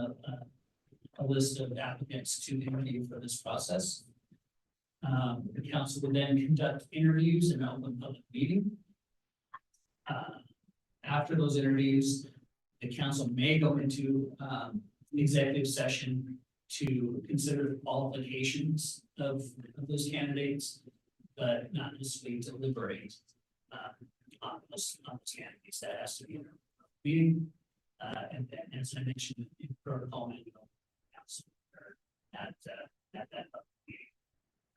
a list of applicants to interview for this process. The council will then conduct interviews in an open public meeting. After those interviews, the council may go into executive session to consider the qualifications of those candidates, but not necessarily deliberate on those candidates. That has to be in a meeting. And then, as I mentioned in protocol manual, council at that meeting.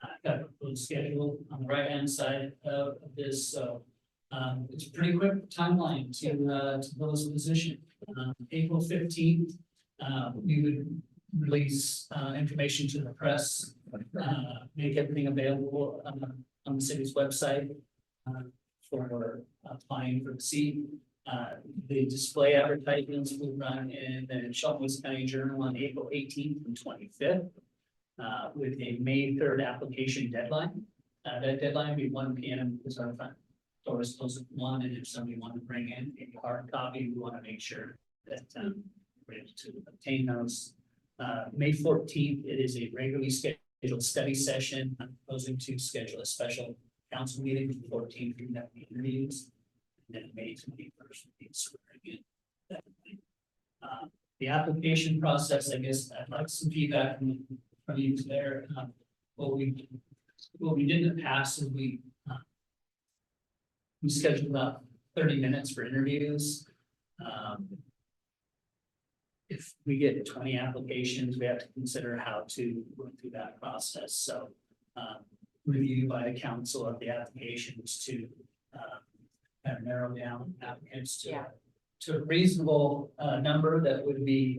I've got a proposed schedule on the right-hand side of this, so it's a pretty quick timeline to those position. April 15th, we would release information to the press, make everything available on the city's website for applying for the seat. The display advertisements will run in the Shelton County Journal on April 18th and 25th. With a May 3rd application deadline. That deadline would be 1 p.m. because our front doors close at 1, and if somebody wanted to bring in a hard copy, we want to make sure that we're able to obtain those. May 14th, it is a regularly scheduled study session. I'm proposing to schedule a special council meeting for 14th, we have the interviews. And then May 21st, we swearing in. The application process, I guess I'd like some feedback from you there. What we what we did in the past is we scheduled about 30 minutes for interviews. If we get 20 applications, we have to consider how to run through that process, so. Review by the council of the applications to, kind of narrow down applicants to. Yeah. To a reasonable, number that would be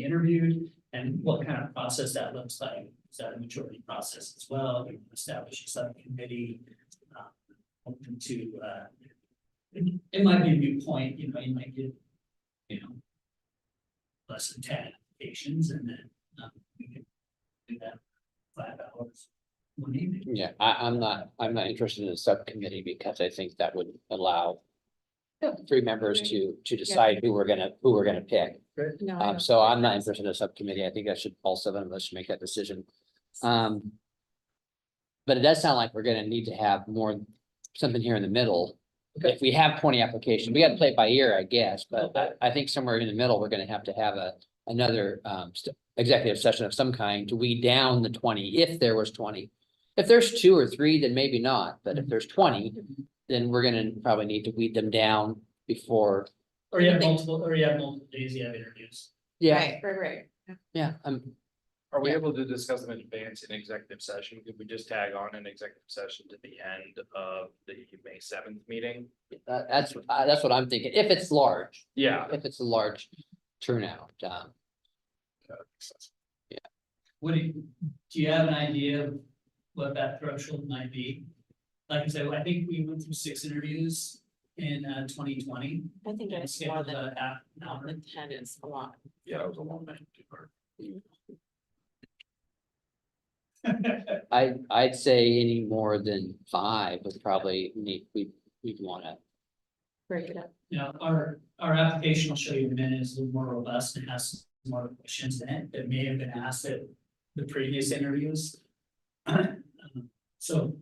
interviewed, and what kind of process that looks like. Is that a majority process as well? We can establish a subcommittee. Open to, it might be a new point, you know, you might get, less than 10 applications, and then, we can do that 5 hours. One evening. Yeah, I'm not interested in a subcommittee because I think that would allow 3 members to decide who we're gonna pick. No, I don't So think I'm not that's- interested in a subcommittee. I think that should, all 7 of us should make that decision. But it does sound like we're gonna need to have something here in the middle. Okay. If we have 20 applications, we gotta play it by ear, I guess, but I think somewhere in the middle, we're gonna have to have another executive session of some kind to weed down the 20, if there was 20. If there's 2 or 3, then maybe not, but if there's 20, then we're gonna probably need to weed them down before. Or you have multiple days you have interviews. Yeah, Right. yeah, Are we Yeah. able to discuss them in advance in executive session? Could we just tag on an executive session to the end of the May 7th meeting? that's what I'm thinking, if it's large, Yeah. if it's a large turnout. Do you have an idea of what that threshold might be? Like I said, I think we went through 6 interviews in 2020. I think and it's more scheduled than, a half an hour. 10 is a lot. Yeah, that was a long night. I'd say any more than 5 would probably we'd wanna. Break it up. You know, our application, I'll show you in a minute, is a little more robust and has more questions in it that may have been asked at the previous interviews. So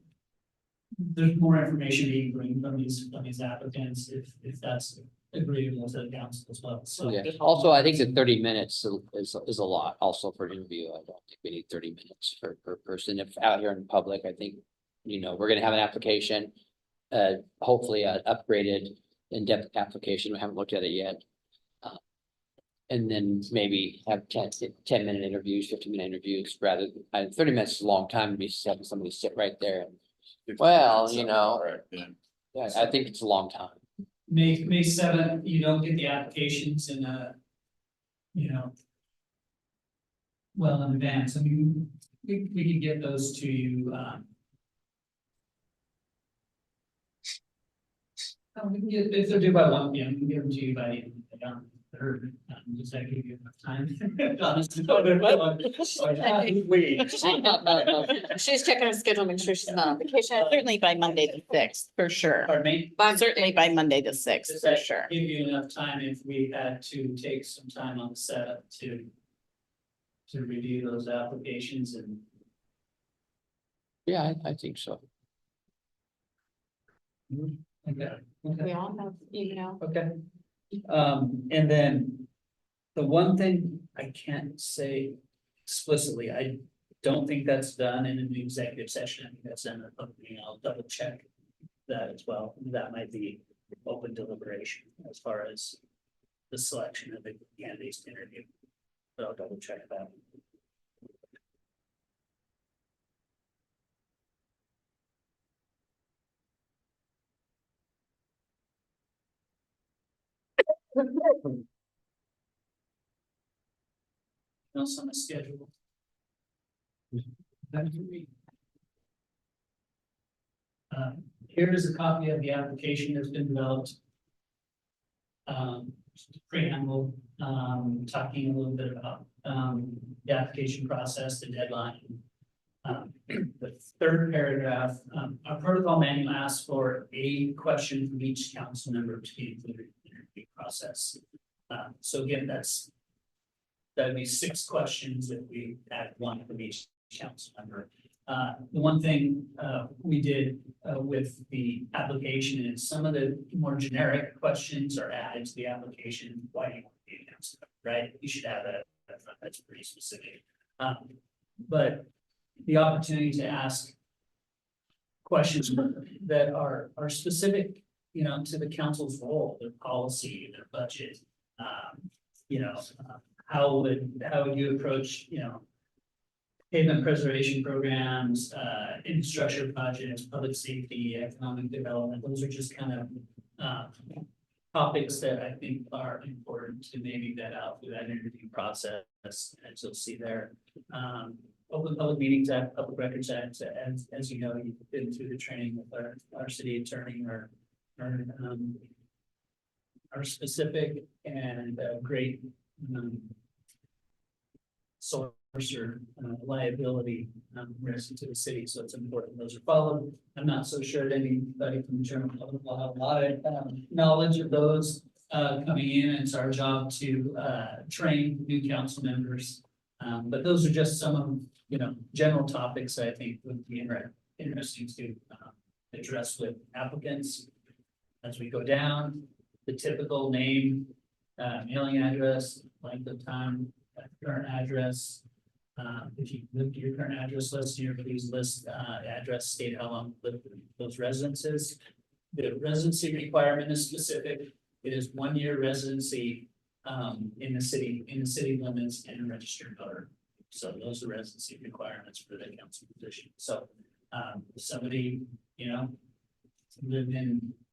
there's more information being gleaned from these applicants, if that's agreeable to the council as well, so. Yeah, also, I think that 30 minutes is a lot also for an interview. I don't think we need 30 minutes per person. If out here in public, I think, we're gonna have an application. Hopefully an upgraded in-depth application. We haven't looked at it yet. And then maybe have 10-minute interviews, 15-minute interviews, rather than 30 minutes is a long time to be having somebody sit right there. Well, Right, yeah. Yeah, I think it's a long time. May 7th, you don't get the applications in well in advance. I mean, we can get those to you, we can get, if they're due by 1 p.m., we can get them to you by the end of the 3rd. Does that give you enough time? Honestly, wait. She's checking her schedule, make sure she's not on vacation. Certainly by Monday the 6th, for sure. Pardon me? Certainly by Monday the 6th, Does for that sure. give you enough time if we had to take some time on the setup to review those applications and Yeah, I think so. okay. We all have email. Okay. And then the one thing I can't say explicitly, I don't think that's done in an executive session. I think that's in a public meeting. I'll double check that as well. That might be open deliberation as far as the selection of the candidates to interview. But I'll double check that. Else on the schedule. Here is a copy of the application that's been developed. Preamble, talking a little bit about, the application process, the deadline. The 3rd paragraph, our protocol manual asks for a question from each council member to be included in the interview process. So again, that'd be 6 questions if we add 1 from each council member. The one thing we did with the application is some of the more generic questions are added to the application. Why do you want to be a council member, right? You should have that's pretty specific. But the opportunity to ask questions that are specific, you know, to the council's role, their policy, their budget. You know, how would you approach, you know, pavement preservation programs, infrastructure projects, public safety, economic development? Those are just kind of topics that I think are important to maybe vet out through that interview process, as you'll see there. Open Public Meetings Act, Public Records Act, as you know, you've been through the training with our city attorney, are specific and great source or liability risk to the city, so it's important those are followed. I'm not so sure that anybody from the general public will have a lot of knowledge of those coming in. It's our job to train new council members. But those are just some of, you know, general topics I think would be interesting to address with applicants. As we go down, the typical name, mailing address, length of time, current address. If you live to your current address list here, please list address, state how long you lived in those residences. The residency requirement is specific. It is 1 year residency in the city limits and a registered voter. So those are residency requirements for the council position. So if somebody, you know,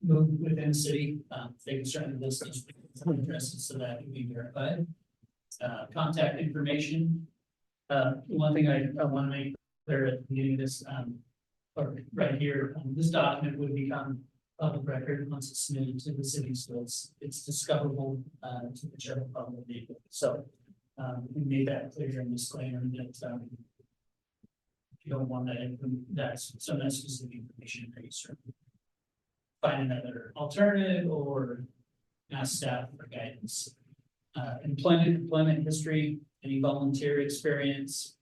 moved within the city, they can certainly list those addresses so that can be verified. Contact information. One thing I want to make clear at the beginning of this, or right here, this document would become public record once it's submitted to the city, so it's discoverable to the general public. So we made that clear in disclaimer that if you don't want that's some of that specific information, that you certainly find another alternative or ask staff for guidance. Employment history, any volunteer experience.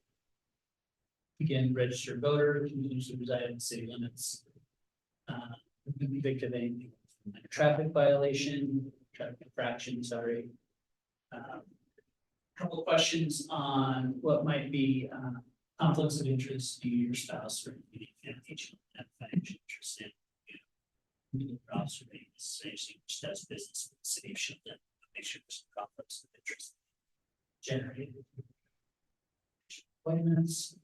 Again, registered voter, continues to reside in the city limits. Convicted of anything like a traffic violation, traffic infraction, sorry. Couple of questions on what might be conflicts of interest to your spouse or any financial interest in. Spouse or being which does business with the city of Shelton, make sure there's some conflicts of interest generated. Appointments.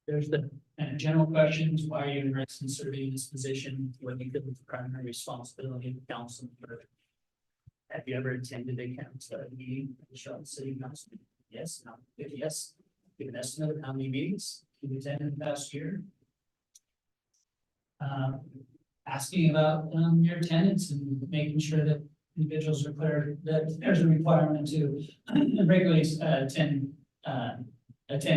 There's the general questions. Why are you interested in serving in this position? What you feel is the primary responsibility of the council? Have you ever attended a council meeting at the Shelton City Council? Yes, no. If yes, give an estimate of how many meetings you attended in the past year. Asking about your attendance and making sure that individuals are clear that there's a requirement to regularly attend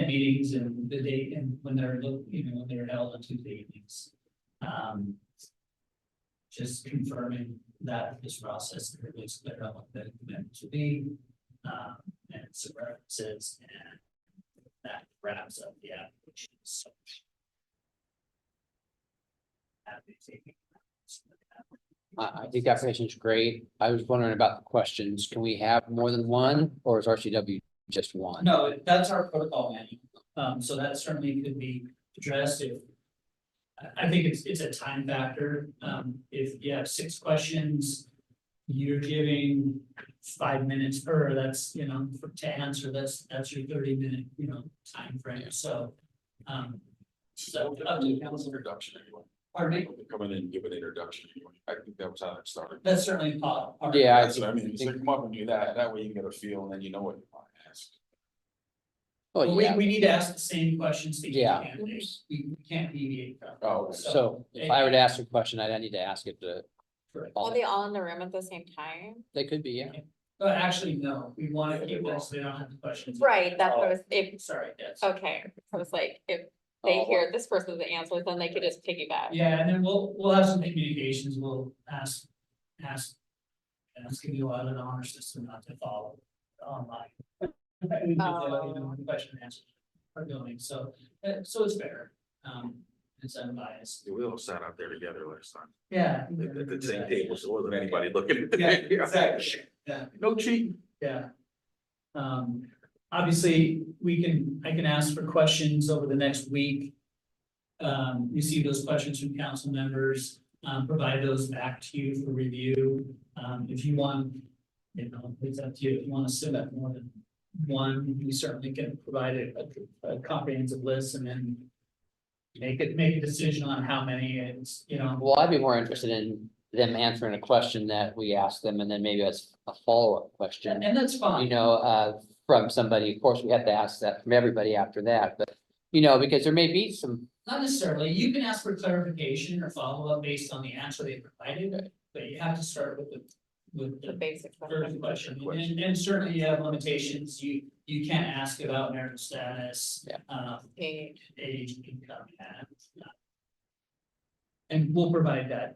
meetings and the date and when they're, you know, when they're held on Tuesday evenings. Just confirming that this process is clear on what the commitment to be, and some references, and that wraps up the application. So, I think that presentation is great. I was wondering about the questions. Can we have more than one, or is RCW just one? No, that's our protocol manual. So that certainly could be addressed if. I think it's a time factor. If you have 6 questions, you're giving 5 minutes per, that's, you know, to answer that's your 30-minute, you know, time frame. So, so up to council. Introduction anyway. Pardon me? Come in and give an introduction anyway. I think that was how it started. That's certainly part. Yeah, That's what I mean. So come up and do that. That way you get a feel and then you know what you want to ask. Oh, We yeah. need to ask the same questions to each Yeah. candidate. We can't deviate from. Oh, okay. So if I were to ask a question, I'd need to ask it to. Correct. Are they all in the room at the same time? They could be, yeah. But actually, no, we want to keep this, so they don't have the questions. Right, that's what I was, if, Sorry, yes. okay, I was like, if they Oh, hear this person's answer, then they could just piggyback. Yeah, and then we'll have some communications, we'll ask you a lot of the honor system not to follow online. You know, the question and answer are going, so it's fair, it's unbiased. We all sat out there together last time. Yeah. At the same table, so there wasn't anybody looking. Yeah, exactly, yeah, No cheating. yeah. Obviously, I can ask for questions over the next week. Receive those questions from council members, provide those back to you for review. If you want, it's up to you. If you want to submit more than one, we certainly can provide a comprehensive list and then make a decision on how many it's, Well, I'd be more interested in them answering a question that we ask them, and then maybe as a follow-up question. and that's fine. From somebody, of course, we have to ask that from everybody after that, but, because there may be some, Not necessarily, you can ask for clarification or follow-up based on the answer they provided, but you have to start with The the basic first question. question, and certainly you have limitations, you can't ask about marital status. Yeah. Age. Age, income, and we'll provide that.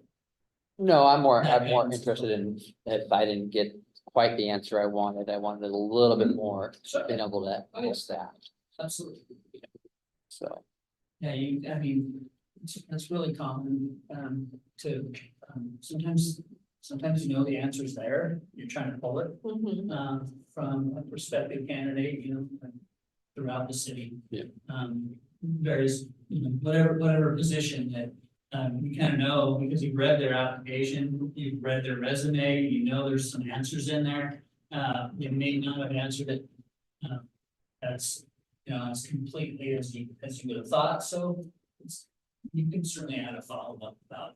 no, I'm more Guidance. interested in, if I didn't get quite the answer I wanted a little bit more, being able to ask that, Absolutely. so. Yeah, that's really common, sometimes the answer's there, you're trying to pull it, Mhm. from a prospective candidate, throughout the city. Yeah. Various, whatever position that, you kind of know, because you've read their application, you've read their resume, there's some answers in there. You may not have answered it, that's, as completely as you would have thought, so you can certainly add a follow-up about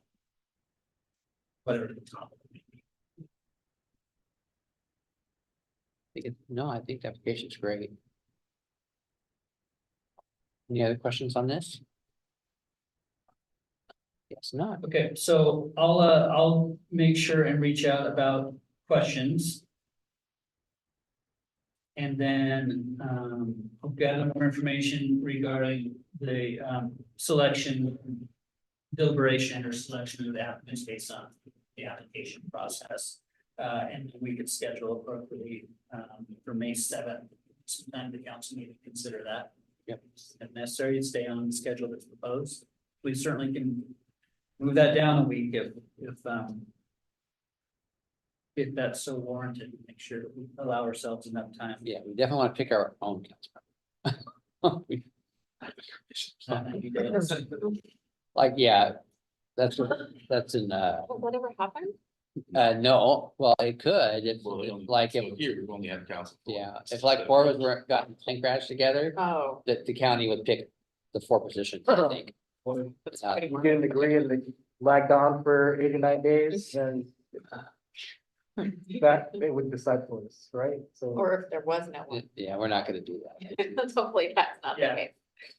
whatever the topic may be. I think the application's great. Any other questions on this? Yes, not. Okay, so I'll make sure and reach out about questions. And then, I'll gather more information regarding the, selection, deliberation or selection of the applicants based on the application process. And we could schedule appropriately, for May 7th, sometime the council meeting, consider that. Yep. If necessary, to stay on the schedule that's proposed. We certainly can move that down a week if that's so warranted, make sure that we allow ourselves enough time. Yeah, we definitely want to pick our own council. Like, yeah, that's in, Will that ever happen? no, well, it could, if, Well, it only- like, so if, here, we've only had council. yeah, if like four of us were gotten plane crash together, Oh. that the county would pick the 4 positions, I think. That's Uh, pretty We get an agree and they lagged on for 89 days and that they would decide for us, right? So. Or if there was no one. Yeah, we're not gonna do that. Let's hopefully that's not the Yeah. case.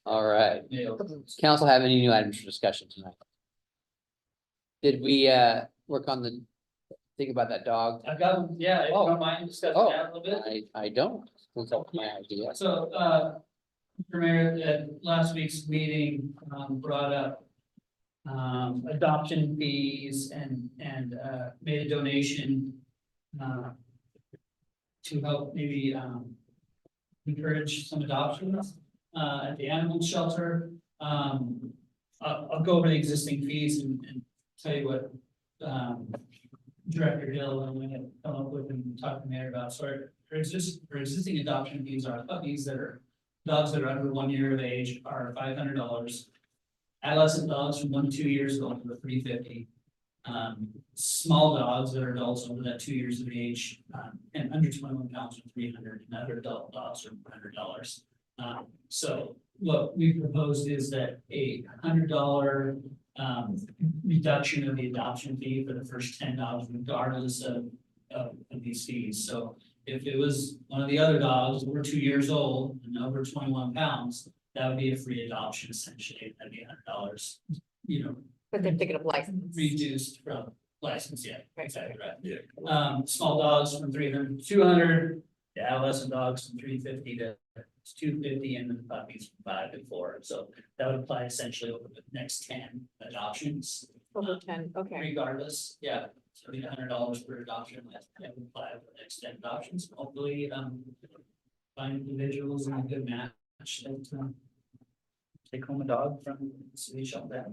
All right, Yeah. council have any new items for discussion tonight? Did we work on think about that dog? I've got, if you don't mind discussing Oh. that a little bit. I don't, since that was my idea. So, Mr. Mayor, at last week's meeting, brought up adoption fees and made a donation to help maybe encourage some adoptions at the animal shelter. I'll go over the existing fees and tell you what Director Hill and we have come up with and talked to the mayor about. So our existing adoption fees are puppies dogs that are under 1 year of age are $500. Adolescent dogs from 1 to 2 years go for $350. Small dogs that are adults over that 2 years of age, and under 21 pounds are $300, and other adult dogs are $100. So what we proposed is that a $100 reduction of the adoption fee for the first 10 dogs, regardless of these fees. So if it was one of the other dogs over 2 years old and over 21 pounds, that would be a free adoption essentially. That'd be $100. But they're thinking of license. Reduced from license, yeah, Right. exactly right. Yeah. Small dogs from 300 to 200, the adolescent dogs from 350 to 250, and then the puppies from 5 to 4. So that would apply essentially over the next 10 adoptions. Over 10, okay. Regardless, yeah, so $100 per adoption, that would apply over the next 10 adoptions. Hopefully, find individuals in a good match that take home a dog from the city shelter.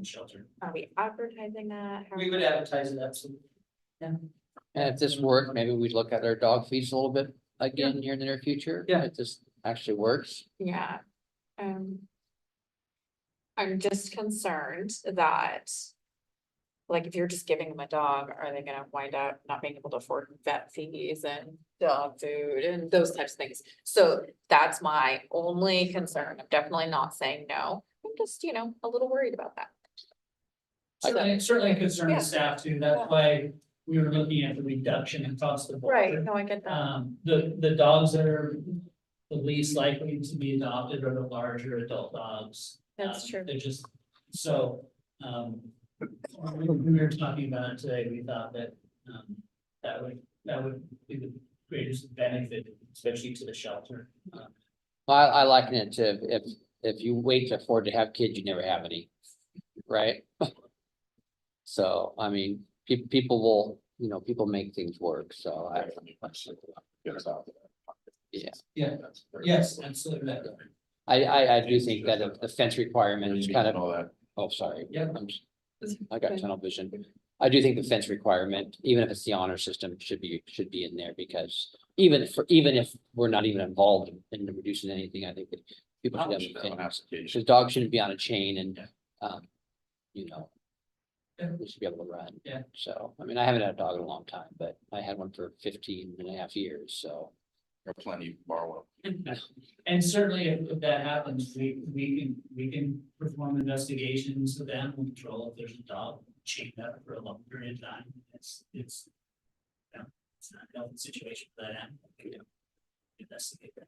Are we advertising that? How are We would advertise it absolutely. Yeah. And if this worked, maybe we'd look at our dog fees a little bit again here in the near future. Yeah. If this actually works. Yeah. I'm just concerned that. Like, if you're just giving them a dog, are they gonna wind up not being able to afford vet fees and dog food and those types of things? So that's my only concern. I'm definitely not saying no. I'm just, a little worried about that. Certainly a concern Yeah. of staff too. That's why we were looking at the reduction across the board. Right, no, I get that. The dogs that are the least likely to be adopted are the larger adult dogs. That's true. They're just, so, when we were talking about it today, we thought that, that would be the greatest benefit, especially to the shelter. I liken it to if you wait to afford to have kids, you never have any, right? So, I mean, people will, people make things work, so yeah. Yeah, yes, absolutely. I do think that the fence requirement is kind of, All that. oh, sorry. Yeah. I got tunnel vision. I do think the fence requirement, even if it's the honor system, should be in there because even if we're not even involved in reducing anything, I think that people should have a fence. Because dogs shouldn't be on a chain and, you know, they should be able to run. Yeah. So, I mean, I haven't had a dog in a long time, but I had one for 15 and a half years, so. There are plenty to borrow. And certainly if that happens, we can perform investigations with animal control if there's a dog chained up for a long period of time. It's not a healthy situation for that animal. We can investigate that.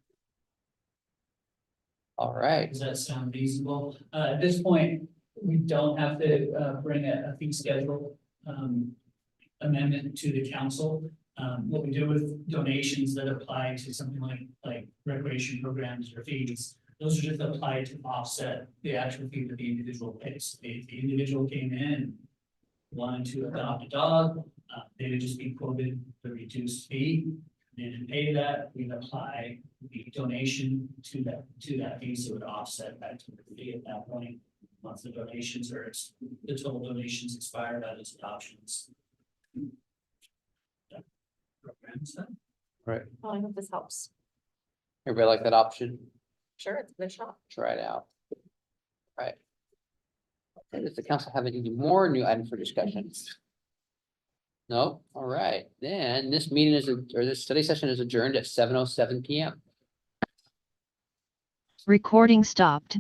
All right. Does that sound reasonable? At this point, we don't have to bring a fee schedule amendment to the council. What we do with donations that apply to something like recreation programs or fees, those are just applied to offset the actual fee that the individual pays. If the individual came in, wanted to adopt a dog, they would just be quoted the reduced fee. They didn't pay that, we'd apply the donation to that fee, so it would offset back to the fee at that point. Once the donations or the total donations expire by those adoptions. Programs. Right. Well, I hope this helps. Everybody like that option? Sure, it's a good shot. Try it out. Right. Okay, does the council have any more new items for discussion? No? All right, then this meeting this study session is adjourned at 7:07 PM. Recording stopped.